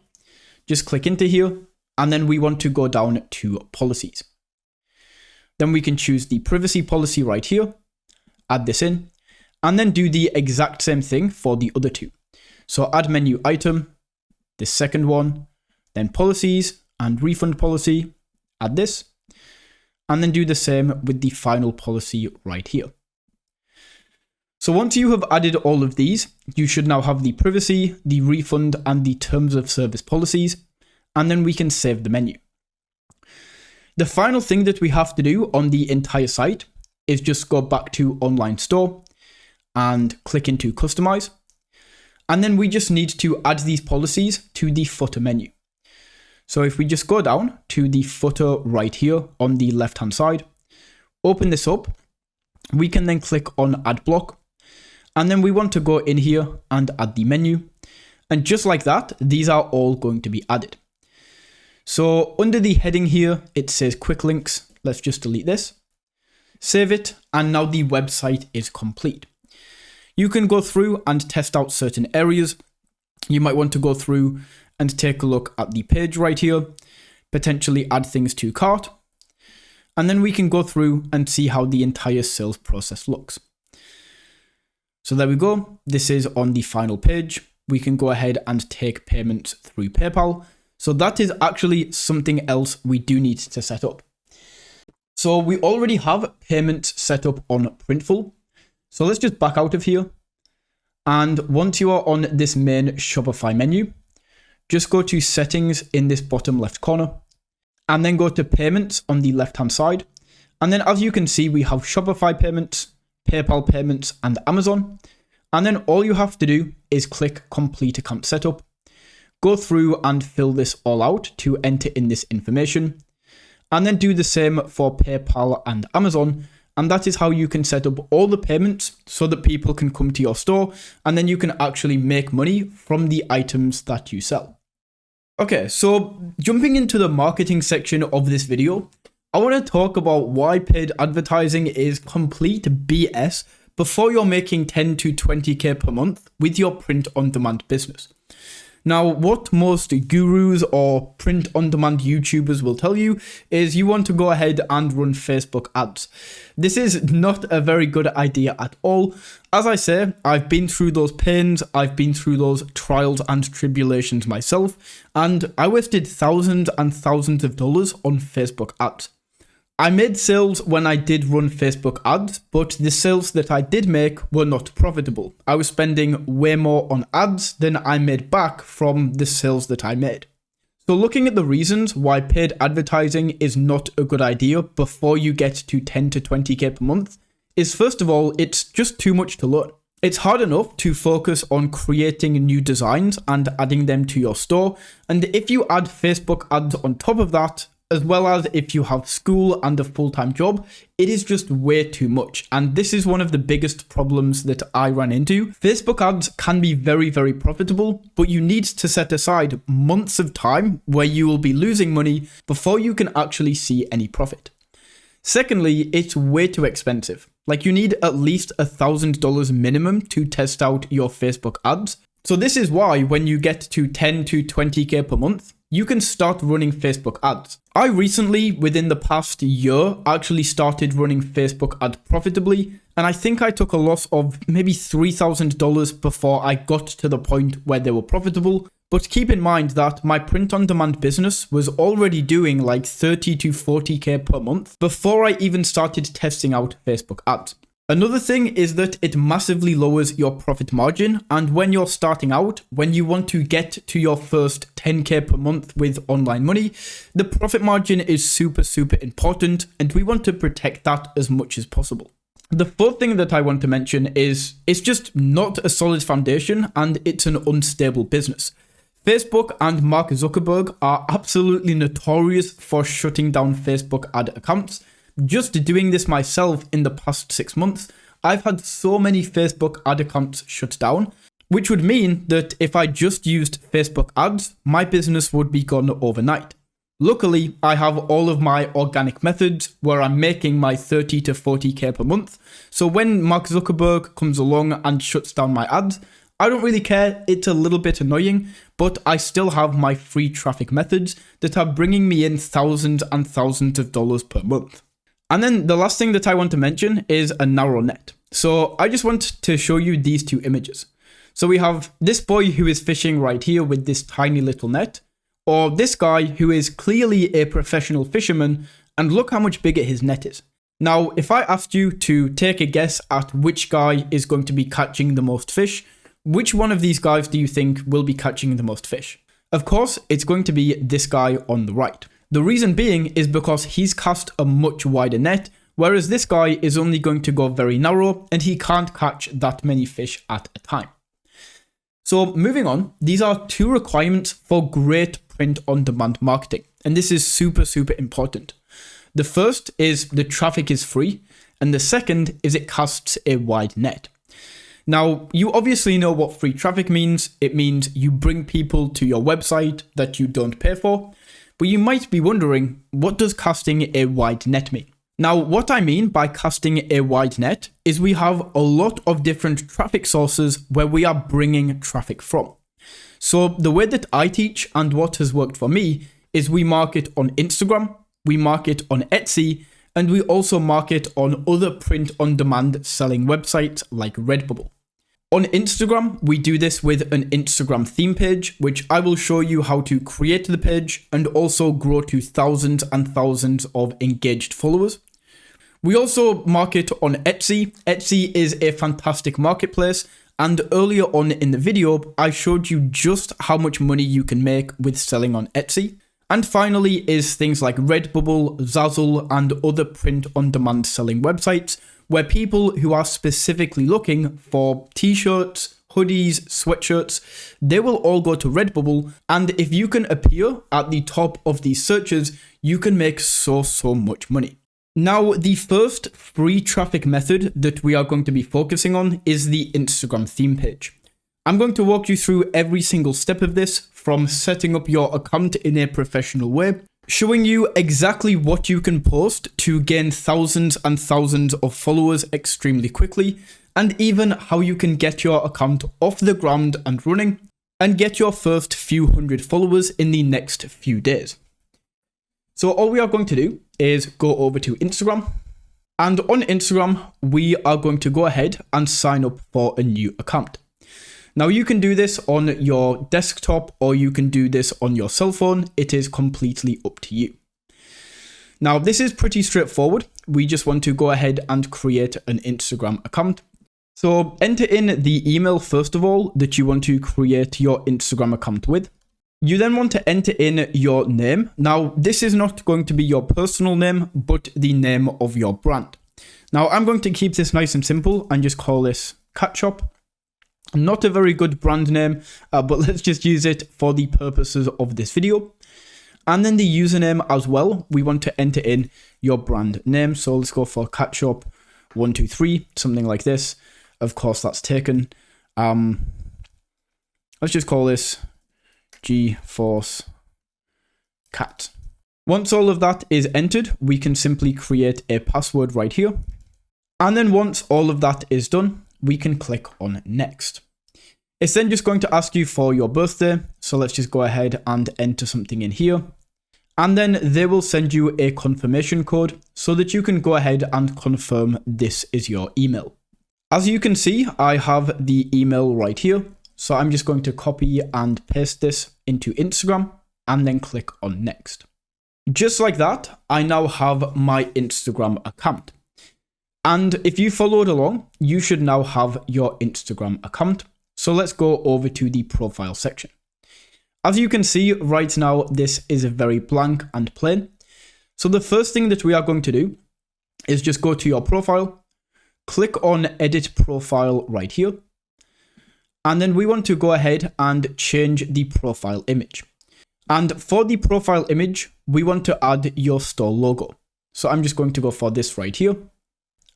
just click into here, and then we want to go down to policies. Then we can choose the privacy policy right here, add this in, and then do the exact same thing for the other two. So add menu item, the second one, then policies and refund policy, add this, and then do the same with the final policy right here. So once you have added all of these, you should now have the privacy, the refund, and the terms of service policies, and then we can save the menu. The final thing that we have to do on the entire site is just go back to online store and click into customize. And then we just need to add these policies to the footer menu. So if we just go down to the footer right here on the left hand side, open this up, we can then click on add block. And then we want to go in here and add the menu. And just like that, these are all going to be added. So under the heading here, it says quick links. Let's just delete this, save it. And now the website is complete. You can go through and test out certain areas. You might want to go through and take a look at the page right here, potentially add things to cart. And then we can go through and see how the entire sales process looks. So there we go. This is on the final page. We can go ahead and take payments through PayPal. So that is actually something else we do need to set up. So we already have payments set up on Printful. So let's just back out of here. And once you are on this main Shopify menu, just go to settings in this bottom left corner and then go to payments on the left hand side. And then as you can see, we have Shopify payments, PayPal payments, and Amazon. And then all you have to do is click complete account setup, go through and fill this all out to enter in this information, and then do the same for PayPal and Amazon. And that is how you can set up all the payments so that people can come to your store and then you can actually make money from the items that you sell. Okay, so jumping into the marketing section of this video, I want to talk about why paid advertising is complete BS before you're making 10 to 20k per month with your print-on-demand business. Now, what most gurus or print-on-demand YouTubers will tell you is you want to go ahead and run Facebook ads. This is not a very good idea at all. As I say, I've been through those pains, I've been through those trials and tribulations myself, and I wasted thousands and thousands of dollars on Facebook ads. I made sales when I did run Facebook ads, but the sales that I did make were not profitable. I was spending way more on ads than I made back from the sales that I made. So looking at the reasons why paid advertising is not a good idea before you get to 10 to 20k per month is, first of all, it's just too much to learn. It's hard enough to focus on creating new designs and adding them to your store. And if you add Facebook ads on top of that, as well as if you have school and a full-time job, it is just way too much. And this is one of the biggest problems that I ran into. Facebook ads can be very, very profitable, but you need to set aside months of time where you will be losing money before you can actually see any profit. Secondly, it's way too expensive. Like, you need at least $1,000 minimum to test out your Facebook ads. So this is why when you get to 10 to 20k per month, you can start running Facebook ads. I recently, within the past year, actually started running Facebook ads profitably, and I think I took a loss of maybe $3,000 before I got to the point where they were profitable. But keep in mind that my print-on-demand business was already doing like 30 to 40k per month before I even started testing out Facebook ads. Another thing is that it massively lowers your profit margin, and when you're starting out, when you want to get to your first 10k per month with online money, the profit margin is super important, and we want to protect that as much as possible. The fourth thing that I want to mention is it's just not a solid foundation and it's an unstable business. Facebook and Mark Zuckerberg are absolutely notorious for shutting down Facebook ad accounts. Just doing this myself in the past 6 months, I've had so many Facebook ad accounts shut down, which would mean that if I just used Facebook ads, my business would be gone overnight. Luckily, I have all of my organic methods where I'm making my 30 to 40k per month. So when Mark Zuckerberg comes along and shuts down my ads, I don't really care. It's a little bit annoying, but I still have my free traffic methods that are bringing me in thousands and thousands of dollars per month. And then the last thing that I want to mention is a narrow net. So I just want to show you these two images. So we have this boy who is fishing right here with this tiny little net, or this guy who is clearly a professional fisherman, and look how much bigger his net is. Now, if I asked you to take a guess at which guy is going to be catching the most fish, which one of these guys do you think will be catching the most fish? Of course, it's going to be this guy on the right. The reason being is because he's cast a much wider net, whereas this guy is only going to go very narrow and he can't catch that many fish at a time. So moving on, these are 2 requirements for great print-on-demand marketing, and this is super, super important. The first is the traffic is free, and the second is it casts a wide net. Now, you obviously know what free traffic means. It means you bring people to your website that you don't pay for, but you might be wondering, what does casting a wide net mean? Now, what I mean by casting a wide net is we have a lot of different traffic sources where we are bringing traffic from. So the way that I teach and what has worked for me is we market on Instagram, we market on Etsy, and we also market on other print-on-demand selling websites like Redbubble. On Instagram, we do this with an Instagram theme page, which I will show you how to create the page and also grow to thousands and thousands of engaged followers. We also market on Etsy. Etsy is a fantastic marketplace, and earlier on in the video, I showed you just how much money you can make with selling on Etsy. And finally is things like Redbubble, Zazzle, and other print-on-demand selling websites where people who are specifically looking for t-shirts, hoodies, sweatshirts, they will all go to Redbubble, and if you can appear at the top of these searches, you can make so much money. Now, the first free traffic method that we are going to be focusing on is the Instagram theme page. I'm going to walk you through every single step of this, from setting up your account in a professional way, showing you exactly what you can post to gain thousands and thousands of followers extremely quickly, and even how you can get your account off the ground and running, and get your first few hundred followers in the next few days. So all we are going to do is go over to Instagram, and on Instagram, we are going to go ahead and sign up for a new account. Now you can do this on your desktop or you can do this on your cell phone. It is completely up to you. Now this is pretty straightforward. We just want to go ahead and create an Instagram account. So enter in the email first of all that you want to create your Instagram account with. You then want to enter in your name. Now this is not going to be your personal name, but the name of your brand. Now I'm going to keep this nice and simple and just call this Cat Shop. Not a very good brand name, but let's just use it for the purposes of this video. And then the username as well, we want to enter in your brand name. So let's go for Cat Shop 123, something like this. Of course, that's taken. Let's just call this G-Force Cat. Once all of that is entered, we can simply create a password right here. And then once all of that is done, we can click on next. It's then just going to ask you for your birthday. So let's just go ahead and enter something in here. And then they will send you a confirmation code so that you can go ahead and confirm this is your email. As you can see, I have the email right here. So I'm just going to copy and paste this into Instagram and then click on next. Just like that, I now have my Instagram account. And if you followed along, you should now have your Instagram account. So let's go over to the profile section. As you can see right now, this is very blank and plain. So the first thing that we are going to do is just go to your profile, click on edit profile right here. And then we want to go ahead and change the profile image. And for the profile image, we want to add your store logo. So I'm just going to go for this right here.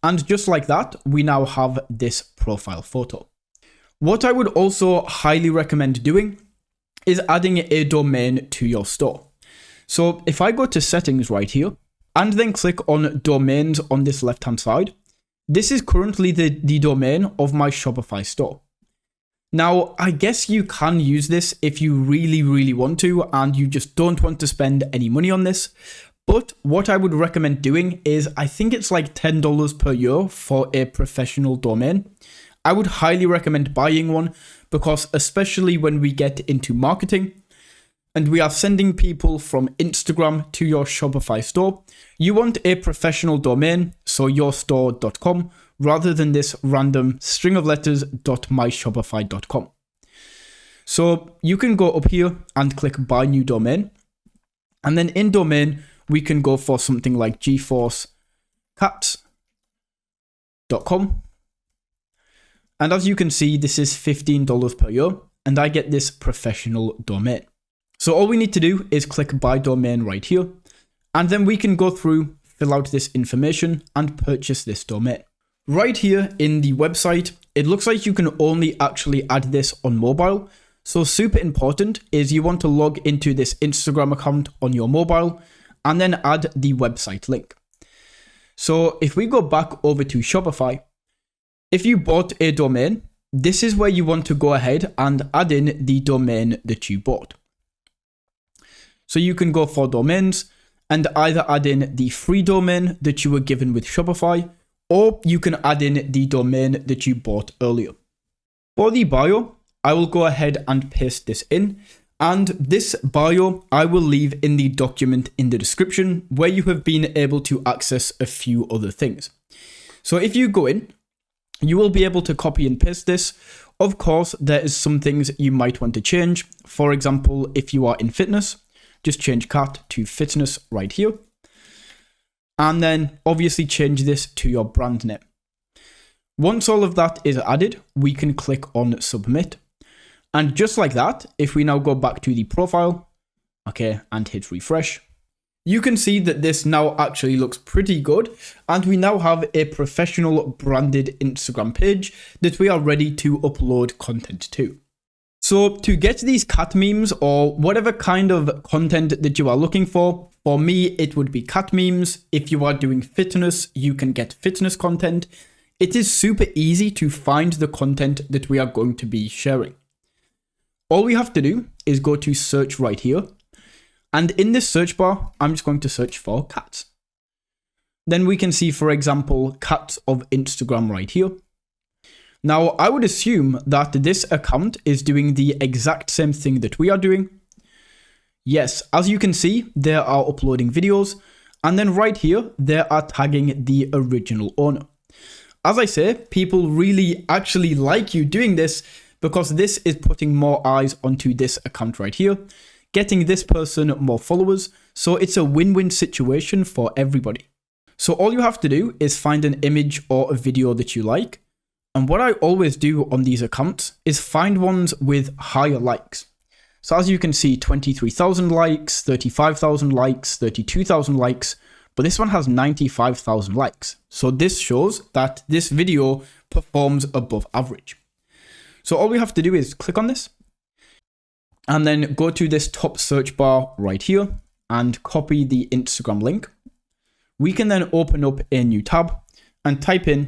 And just like that, we now have this profile photo. What I would also highly recommend doing is adding a domain to your store. So if I go to settings right here and then click on domains on this left-hand side, this is currently the domain of my Shopify store. Now, I guess you can use this if you really want to and you just don't want to spend any money on this. But what I would recommend doing is, I think it's like $10 per year for a professional domain. I would highly recommend buying one because especially when we get into marketing and we are sending people from Instagram to your Shopify store, you want a professional domain, so yourstore.com, rather than this random string of letters .myshopify.com. So you can go up here and click buy new domain. And then in domain, we can go for something like GeForce Cats. And as you can see, this is $15 per year, and I get this professional domain. So all we need to do is click buy domain right here, and then we can go through, fill out this information, and purchase this domain. Right here in the website, it looks like you can only actually add this on mobile. So super important is you want to log into this Instagram account on your mobile and then add the website link. So if we go back over to Shopify, if you bought a domain, this is where you want to go ahead and add in the domain that you bought. So you can go for domains and either add in the free domain that you were given with Shopify, or you can add in the domain that you bought earlier. For the bio, I will go ahead and paste this in, and this bio I will leave in the document in the description where you have been able to access a few other things. So if you go in, you will be able to copy and paste this. Of course, there is some things you might want to change. For example, if you are in fitness, just change cat to fitness right here. And then obviously change this to your brand name. Once all of that is added, we can click on submit. And just like that, if we now go back to the profile, okay, and hit refresh, you can see that this now actually looks pretty good. And we now have a professional branded Instagram page that we are ready to upload content to. So to get these cat memes or whatever kind of content that you are looking for me, it would be cat memes. If you are doing fitness, you can get fitness content. It is super easy to find the content that we are going to be sharing. All we have to do is go to search right here. And in this search bar, I'm just going to search for cats. Then we can see, for example, cats of Instagram right here. Now, I would assume that this account is doing the exact same thing that we are doing. Yes, as you can see, they are uploading videos. And then right here, they are tagging the original owner. As I say, people really actually like you doing this because this is putting more eyes onto this account right here, getting this person more followers. So it's a win-win situation for everybody. So all you have to do is find an image or a video that you like. And what I always do on these accounts is find ones with higher likes. So as you can see, 23,000 likes, 35,000 likes, 32,000 likes, but this one has 95,000 likes. So this shows that this video performs above average. So all we have to do is click on this and then go to this top search bar right here and copy the Instagram link. We can then open up a new tab and type in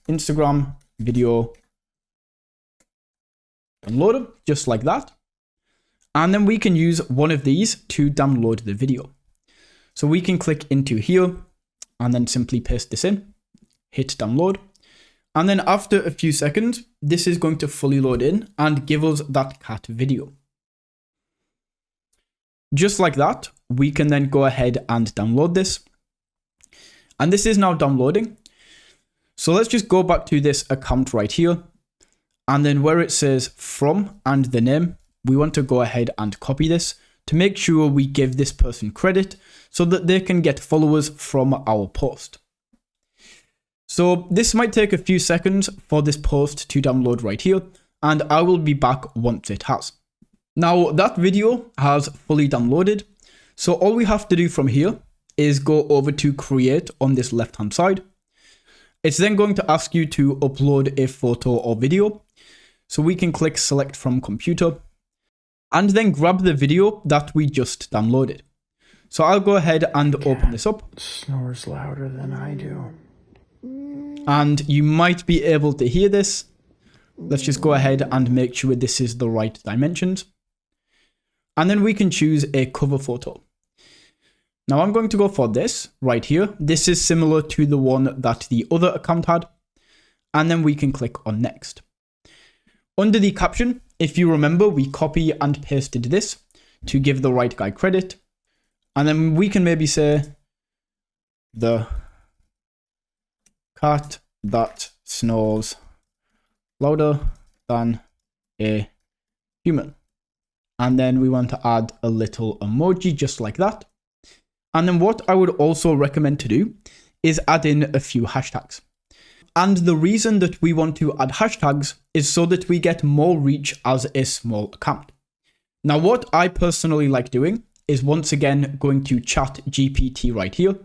Instagram video downloader, just like that. And then we can use one of these to download the video. So we can click into here and then simply paste this in, hit download. And then after a few seconds, this is going to fully load in and give us that cat video. Just like that, we can then go ahead and download this. And this is now downloading. So let's just go back to this account right here. And then where it says from and the name, we want to go ahead and copy this to make sure we give this person credit so that they can get followers from our post. So this might take a few seconds for this post to download right here, and I will be back once it has. Now that video has fully downloaded. So all we have to do from here is go over to create on this left hand side. It's then going to ask you to upload a photo or video. So we can click select from computer and then grab the video that we just downloaded. So I'll go ahead and open this up. Snores louder than I do. And you might be able to hear this. Let's just go ahead and make sure this is the right dimensions. And then we can choose a cover photo. Now I'm going to go for this right here. This is similar to the one that the other account had. And then we can click on next. Under the caption, if you remember, we copy and pasted this to give the right guy credit. And then we can maybe say the cat that snores louder than a human. And then we want to add a little emoji just like that. And then what I would also recommend to do is add in a few hashtags. And the reason that we want to add hashtags is so that we get more reach as a small account. Now, what I personally like doing is once again going to Chat GPT right here,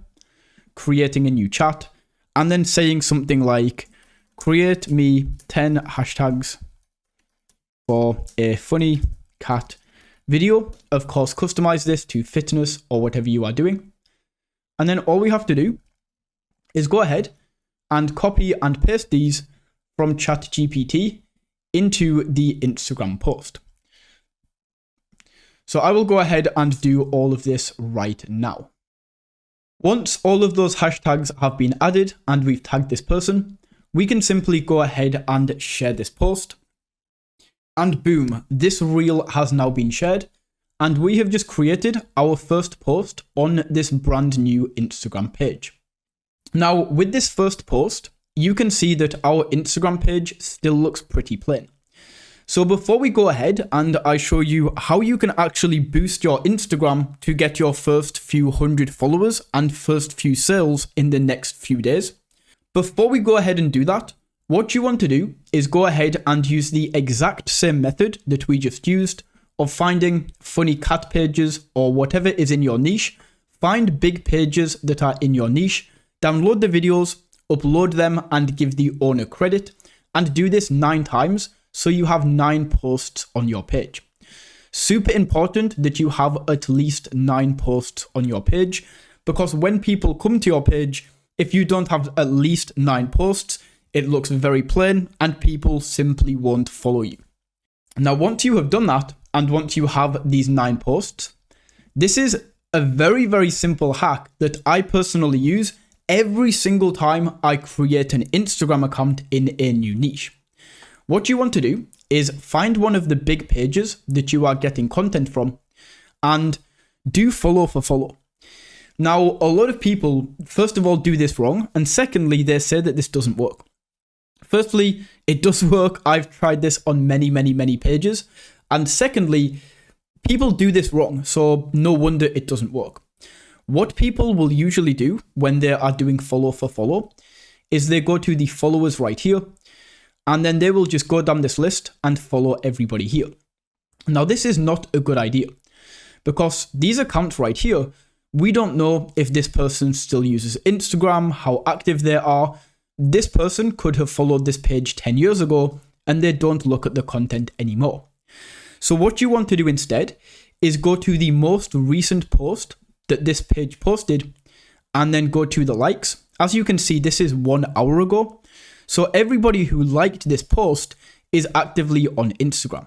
creating a new chat, and then saying something like, create me 10 hashtags for a funny cat video. Of course, customize this to fitness or whatever you are doing. And then all we have to do is go ahead and copy and paste these from ChatGPT into the Instagram post. So I will go ahead and do all of this right now. Once all of those hashtags have been added and we've tagged this person, we can simply go ahead and share this post. And boom, this reel has now been shared. And we have just created our first post on this brand new Instagram page. Now, with this first post, you can see that our Instagram page still looks pretty plain. So before we go ahead and I show you how you can actually boost your Instagram to get your first few hundred followers and first few sales in the next few days, before we go ahead and do that, what you want to do is go ahead and use the exact same method that we just used of finding funny cat pages or whatever is in your niche. Find big pages that are in your niche, download the videos, upload them and give the owner credit, and do this 9 times so you have 9 posts on your page. Super important that you have at least 9 posts on your page, because when people come to your page, if you don't have at least 9 posts, it looks very plain and people simply won't follow you. Now, once you have done that, and once you have these 9 posts, this is a very, very simple hack that I personally use every single time I create an Instagram account in a new niche. What you want to do is find one of the big pages that you are getting content from and do follow for follow. Now, a lot of people, first of all, do this wrong. And secondly, they say that this doesn't work. Firstly, it does work. I've tried this on many, many, many pages. And secondly, people do this wrong. So no wonder it doesn't work. What people will usually do when they are doing follow for follow is they go to the followers right here, and then they will just go down this list and follow everybody here. Now, this is not a good idea because these accounts right here, we don't know if this person still uses Instagram, how active they are. This person could have followed this page 10 years ago and they don't look at the content anymore. So what you want to do instead is go to the most recent post that this page posted and then go to the likes. As you can see, this is 1 hour ago. So everybody who liked this post is actively on Instagram.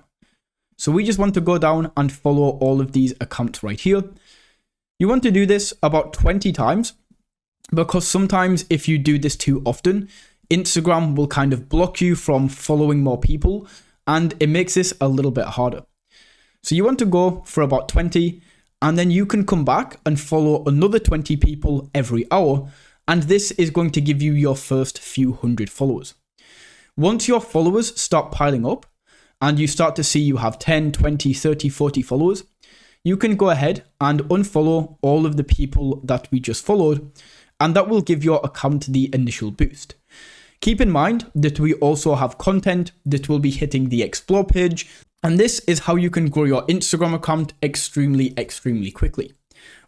So we just want to go down and follow all of these accounts right here. You want to do this about 20 times because sometimes if you do this too often, Instagram will kind of block you from following more people and it makes this a little bit harder. So you want to go for about 20 and then you can come back and follow another 20 people every hour. And this is going to give you your first few hundred followers. Once your followers start piling up and you start to see you have 10, 20, 30, 40 followers, you can go ahead and unfollow all of the people that we just followed, and that will give your account the initial boost. Keep in mind that we also have content that will be hitting the explore page, and this is how you can grow your Instagram account extremely, extremely quickly.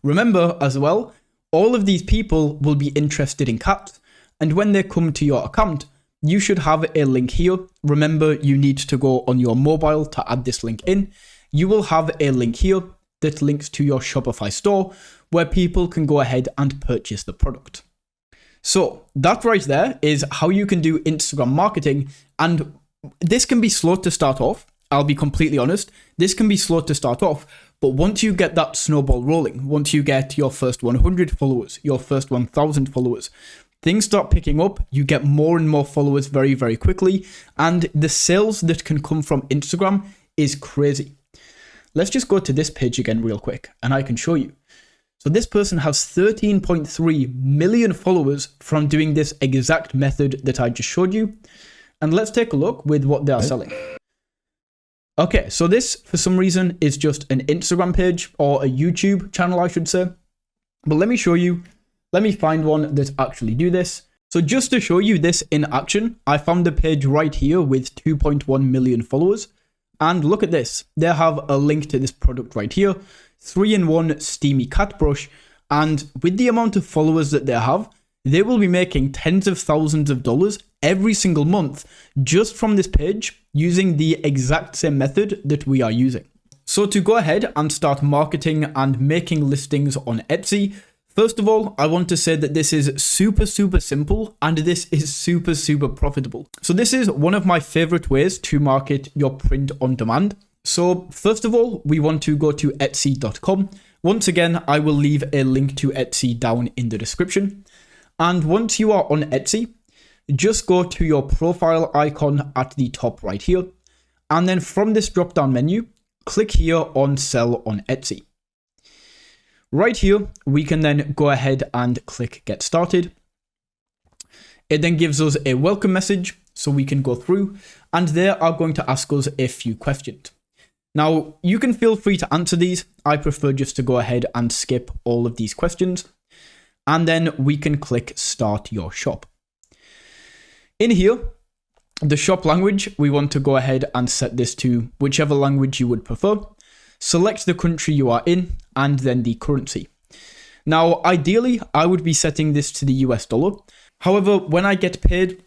Remember as well, all of these people will be interested in cats, and when they come to your account, you should have a link here. Remember, you need to go on your mobile to add this link in. You will have a link here that links to your Shopify store where people can go ahead and purchase the product. So that right there is how you can do Instagram marketing, and this can be slow to start off. I'll be completely honest. This can be slow to start off, but once you get that snowball rolling, once you get your first 100 followers, your first 1,000 followers, things start picking up. You get more and more followers very, very quickly. And the sales that can come from Instagram is crazy. Let's just go to this page again real quick and I can show you. So this person has 13.3 million followers from doing this exact method that I just showed you. And let's take a look with what they are selling. Okay, so this, for some reason, is just an Instagram page or a YouTube channel, I should say. But let me show you. Let me find one that actually do this. So just to show you this in action, I found a page right here with 2.1 million followers. And look at this. They have a link to this product right here, 3-in-1 steamy cat brush. And with the amount of followers that they have, they will be making tens of thousands of dollars every single month just from this page using the exact same method that we are using. So to go ahead and start marketing and making listings on Etsy, first of all, I want to say that this is super simple and this is super profitable. So this is one of my favorite ways to market your print on demand. So first of all, we want to go to etsy.com. Once again, I will leave a link to Etsy down in the description. And once you are on Etsy, just go to your profile icon at the top right here. And then from this drop down menu, click here on Sell on Etsy. Right here, we can then go ahead and click Get Started. It then gives us a welcome message so we can go through, and they are going to ask us a few questions. Now, you can feel free to answer these. I prefer just to go ahead and skip all of these questions. And then we can click Start Your Shop. In here, the shop language, we want to go ahead and set this to whichever language you would prefer. Select the country you are in and then the currency. Now, ideally, I would be setting this to the US dollar. However, when I get paid,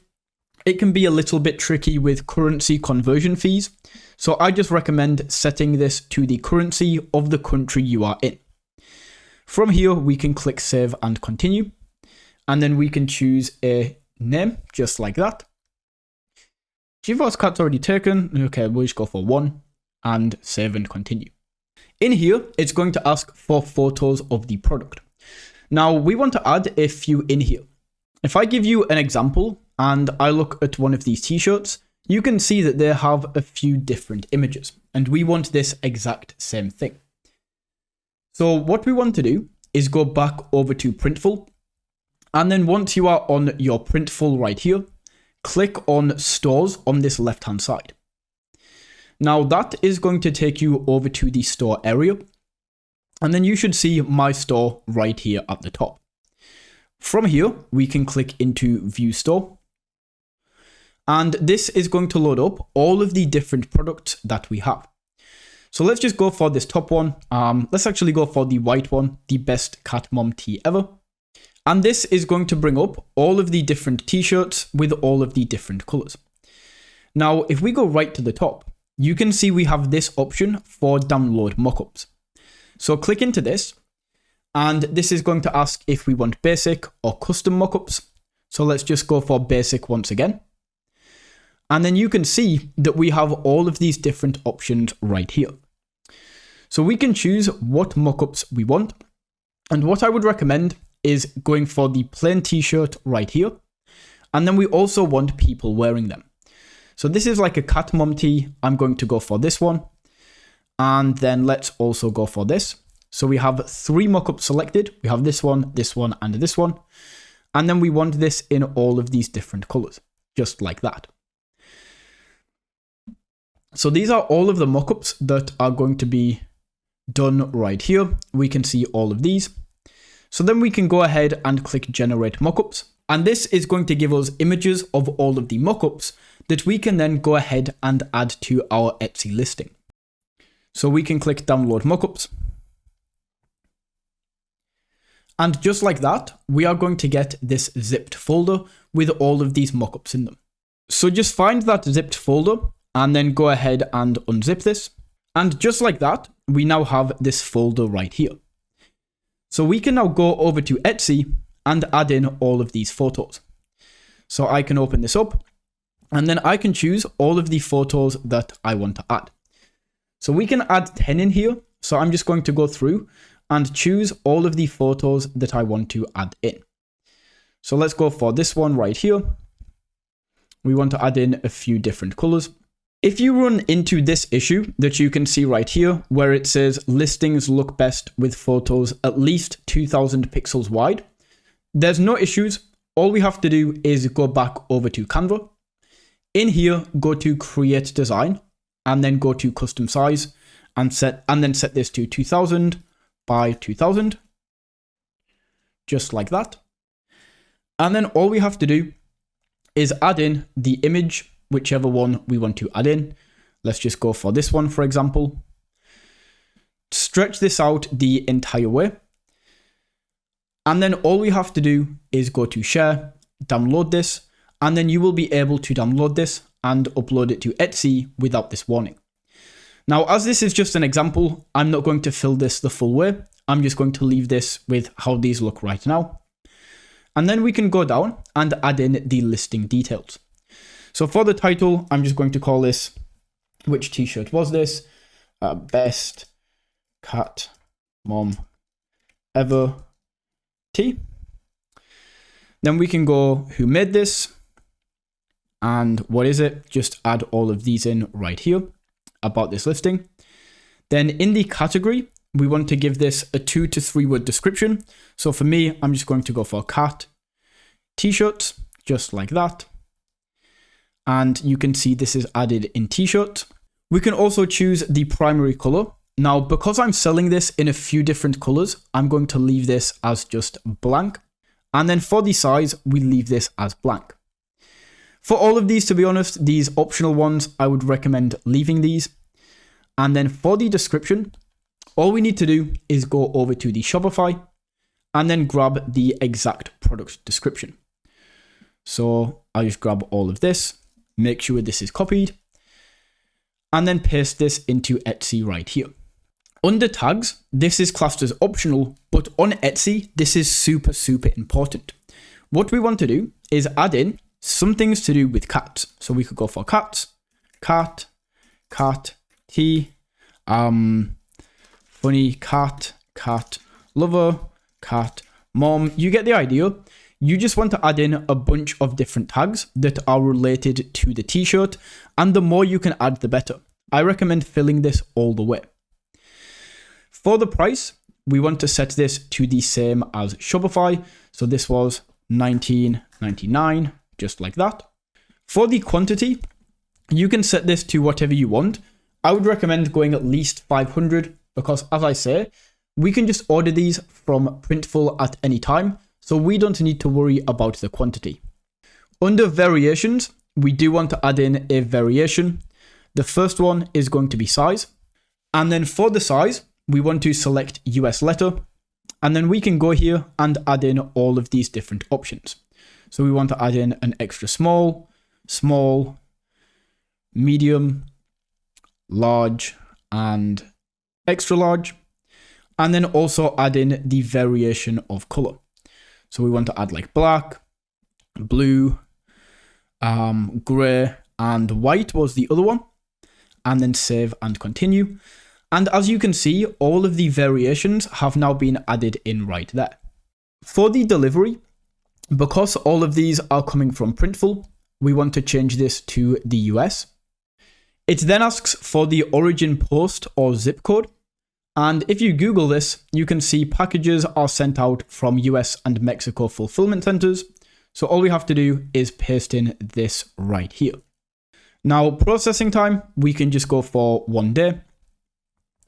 it can be a little bit tricky with currency conversion fees. So I just recommend setting this to the currency of the country you are in. From here, we can click Save and Continue. And then we can choose a name, just like that. GeForce Cat's already taken. Okay, we'll just go for 1 and Save and Continue. In here, it's going to ask for photos of the product. Now, we want to add a few in here. If I give you an example and I look at one of these t-shirts, you can see that they have a few different images, and we want this exact same thing. So what we want to do is go back over to Printful, and then once you are on your Printful right here, click on Stores on this left-hand side. Now that is going to take you over to the store area, and then you should see My Store right here at the top. From here, we can click into View Store, and this is going to load up all of the different products that we have. So let's just go for this top one. Let's actually go for the white one, the best cat mom tee ever. And this is going to bring up all of the different t-shirts with all of the different colors. Now, if we go right to the top, you can see we have this option for download mockups. So click into this, and this is going to ask if we want basic or custom mockups. So let's just go for basic once again. And then you can see that we have all of these different options right here. So we can choose what mockups we want. And what I would recommend is going for the plain t-shirt right here. And then we also want people wearing them. So this is like a cat mom tee. I'm going to go for this one. And then let's also go for this. So we have 3 mockups selected. We have this one, and this one. And then we want this in all of these different colors, just like that. So these are all of the mockups that are going to be done right here. We can see all of these. So then we can go ahead and click Generate Mockups. And this is going to give us images of all of the mockups that we can then go ahead and add to our Etsy listing. So we can click Download Mockups. And just like that, we are going to get this zipped folder with all of these mockups in them. So just find that zipped folder and then go ahead and unzip this. And just like that, we now have this folder right here. So we can now go over to Etsy and add in all of these photos. So I can open this up, and then I can choose all of the photos that I want to add. So we can add 10 in here. So I'm just going to go through and choose all of the photos that I want to add in. So let's go for this one right here. We want to add in a few different colors. If you run into this issue that you can see right here, where it says listings look best with photos at least 2000 pixels wide, there's no issues. All we have to do is go back over to Canva. In here, go to Create Design, and then go to Custom Size, and then set this to 2000 by 2000, just like that. And then all we have to do is add in the image, whichever one we want to add in. Let's just go for this one, for example. Stretch this out the entire way. And then all we have to do is go to share, download this, and then you will be able to download this and upload it to Etsy without this warning. Now, as this is just an example, I'm not going to fill this the full way. I'm just going to leave this with how these look right now. And then we can go down and add in the listing details. So for the title, I'm just going to call this, which t-shirt was this? Best cat mom ever tee. Then we can go who made this and what is it? Just add all of these in right here about this listing. Then in the category, we want to give this a 2 to 3 word description. So for me, I'm just going to go for cat t-shirts, just like that. And you can see this is added in t-shirt. We can also choose the primary color. Now, because I'm selling this in a few different colors, I'm going to leave this as just blank. And then for the size, we leave this as blank. For all of these, to be honest, these optional ones, I would recommend leaving these. And then for the description, all we need to do is go over to the Shopify and then grab the exact product description. So I'll just grab all of this, make sure this is copied, and then paste this into Etsy right here. Under tags, this is classed as optional, but on Etsy, this is super, super important. What we want to do is add in some things to do with cats. So we could go for cats, cat, tea, funny cat, cat lover, cat mom. You get the idea. You just want to add in a bunch of different tags that are related to the t-shirt, and the more you can add, the better. I recommend filling this all the way. For the price, we want to set this to the same as Shopify. So this was $19.99, just like that. For the quantity, you can set this to whatever you want. I would recommend going at least 500 because, as I say, we can just order these from Printful at any time, so we don't need to worry about the quantity. Under variations, we do want to add in a variation. The first one is going to be size. And then for the size, we want to select US letter. And then we can go here and add in all of these different options. So we want to add in an extra small, small, medium, large, and extra large. And then also add in the variation of color. So we want to add like black, blue, gray, and white was the other one. And then save and continue. And as you can see, all of the variations have now been added in right there. For the delivery, because all of these are coming from Printful, we want to change this to the US. It then asks for the origin post or zip code. And if you Google this, you can see packages are sent out from US and Mexico fulfillment centers. So all we have to do is paste in this right here. Now, processing time, we can just go for 1 day.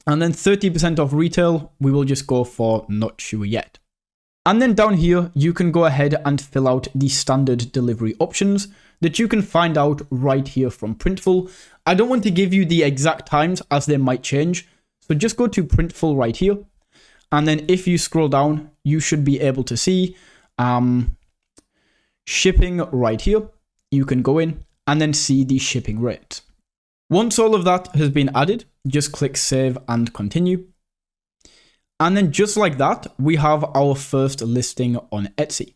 And then 30% off retail, we will just go for not sure yet. And then down here, you can go ahead and fill out the standard delivery options that you can find out right here from Printful. I don't want to give you the exact times as they might change. So just go to Printful right here. And then if you scroll down, you should be able to see shipping right here. You can go in and then see the shipping rate. Once all of that has been added, just click save and continue. And then just like that, we have our first listing on Etsy.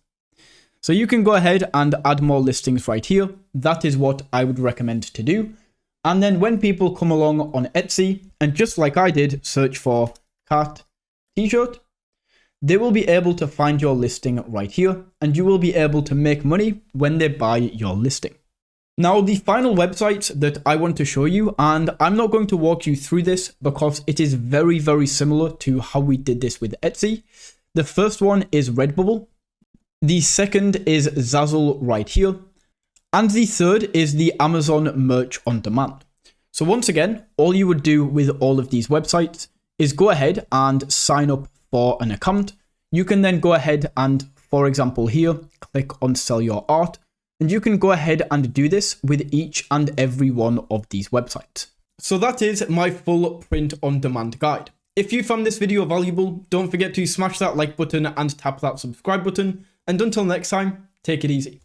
So you can go ahead and add more listings right here. That is what I would recommend to do. And then when people come along on Etsy, and just like I did, search for cat t-shirt, they will be able to find your listing right here, and you will be able to make money when they buy your listing. Now, the final website that I want to show you, and I'm not going to walk you through this because it is very, very similar to how we did this with Etsy. The first one is Redbubble. The second is Zazzle right here. And the third is the Amazon Merch on Demand. So once again, all you would do with all of these websites is go ahead and sign up for an account. You can then go ahead and for example here, click on sell your art, and you can go ahead and do this with each and every one of these websites. So that is my full print on demand guide. If you found this video valuable, don't forget to smash that like button and tap that subscribe button. And until next time, take it easy.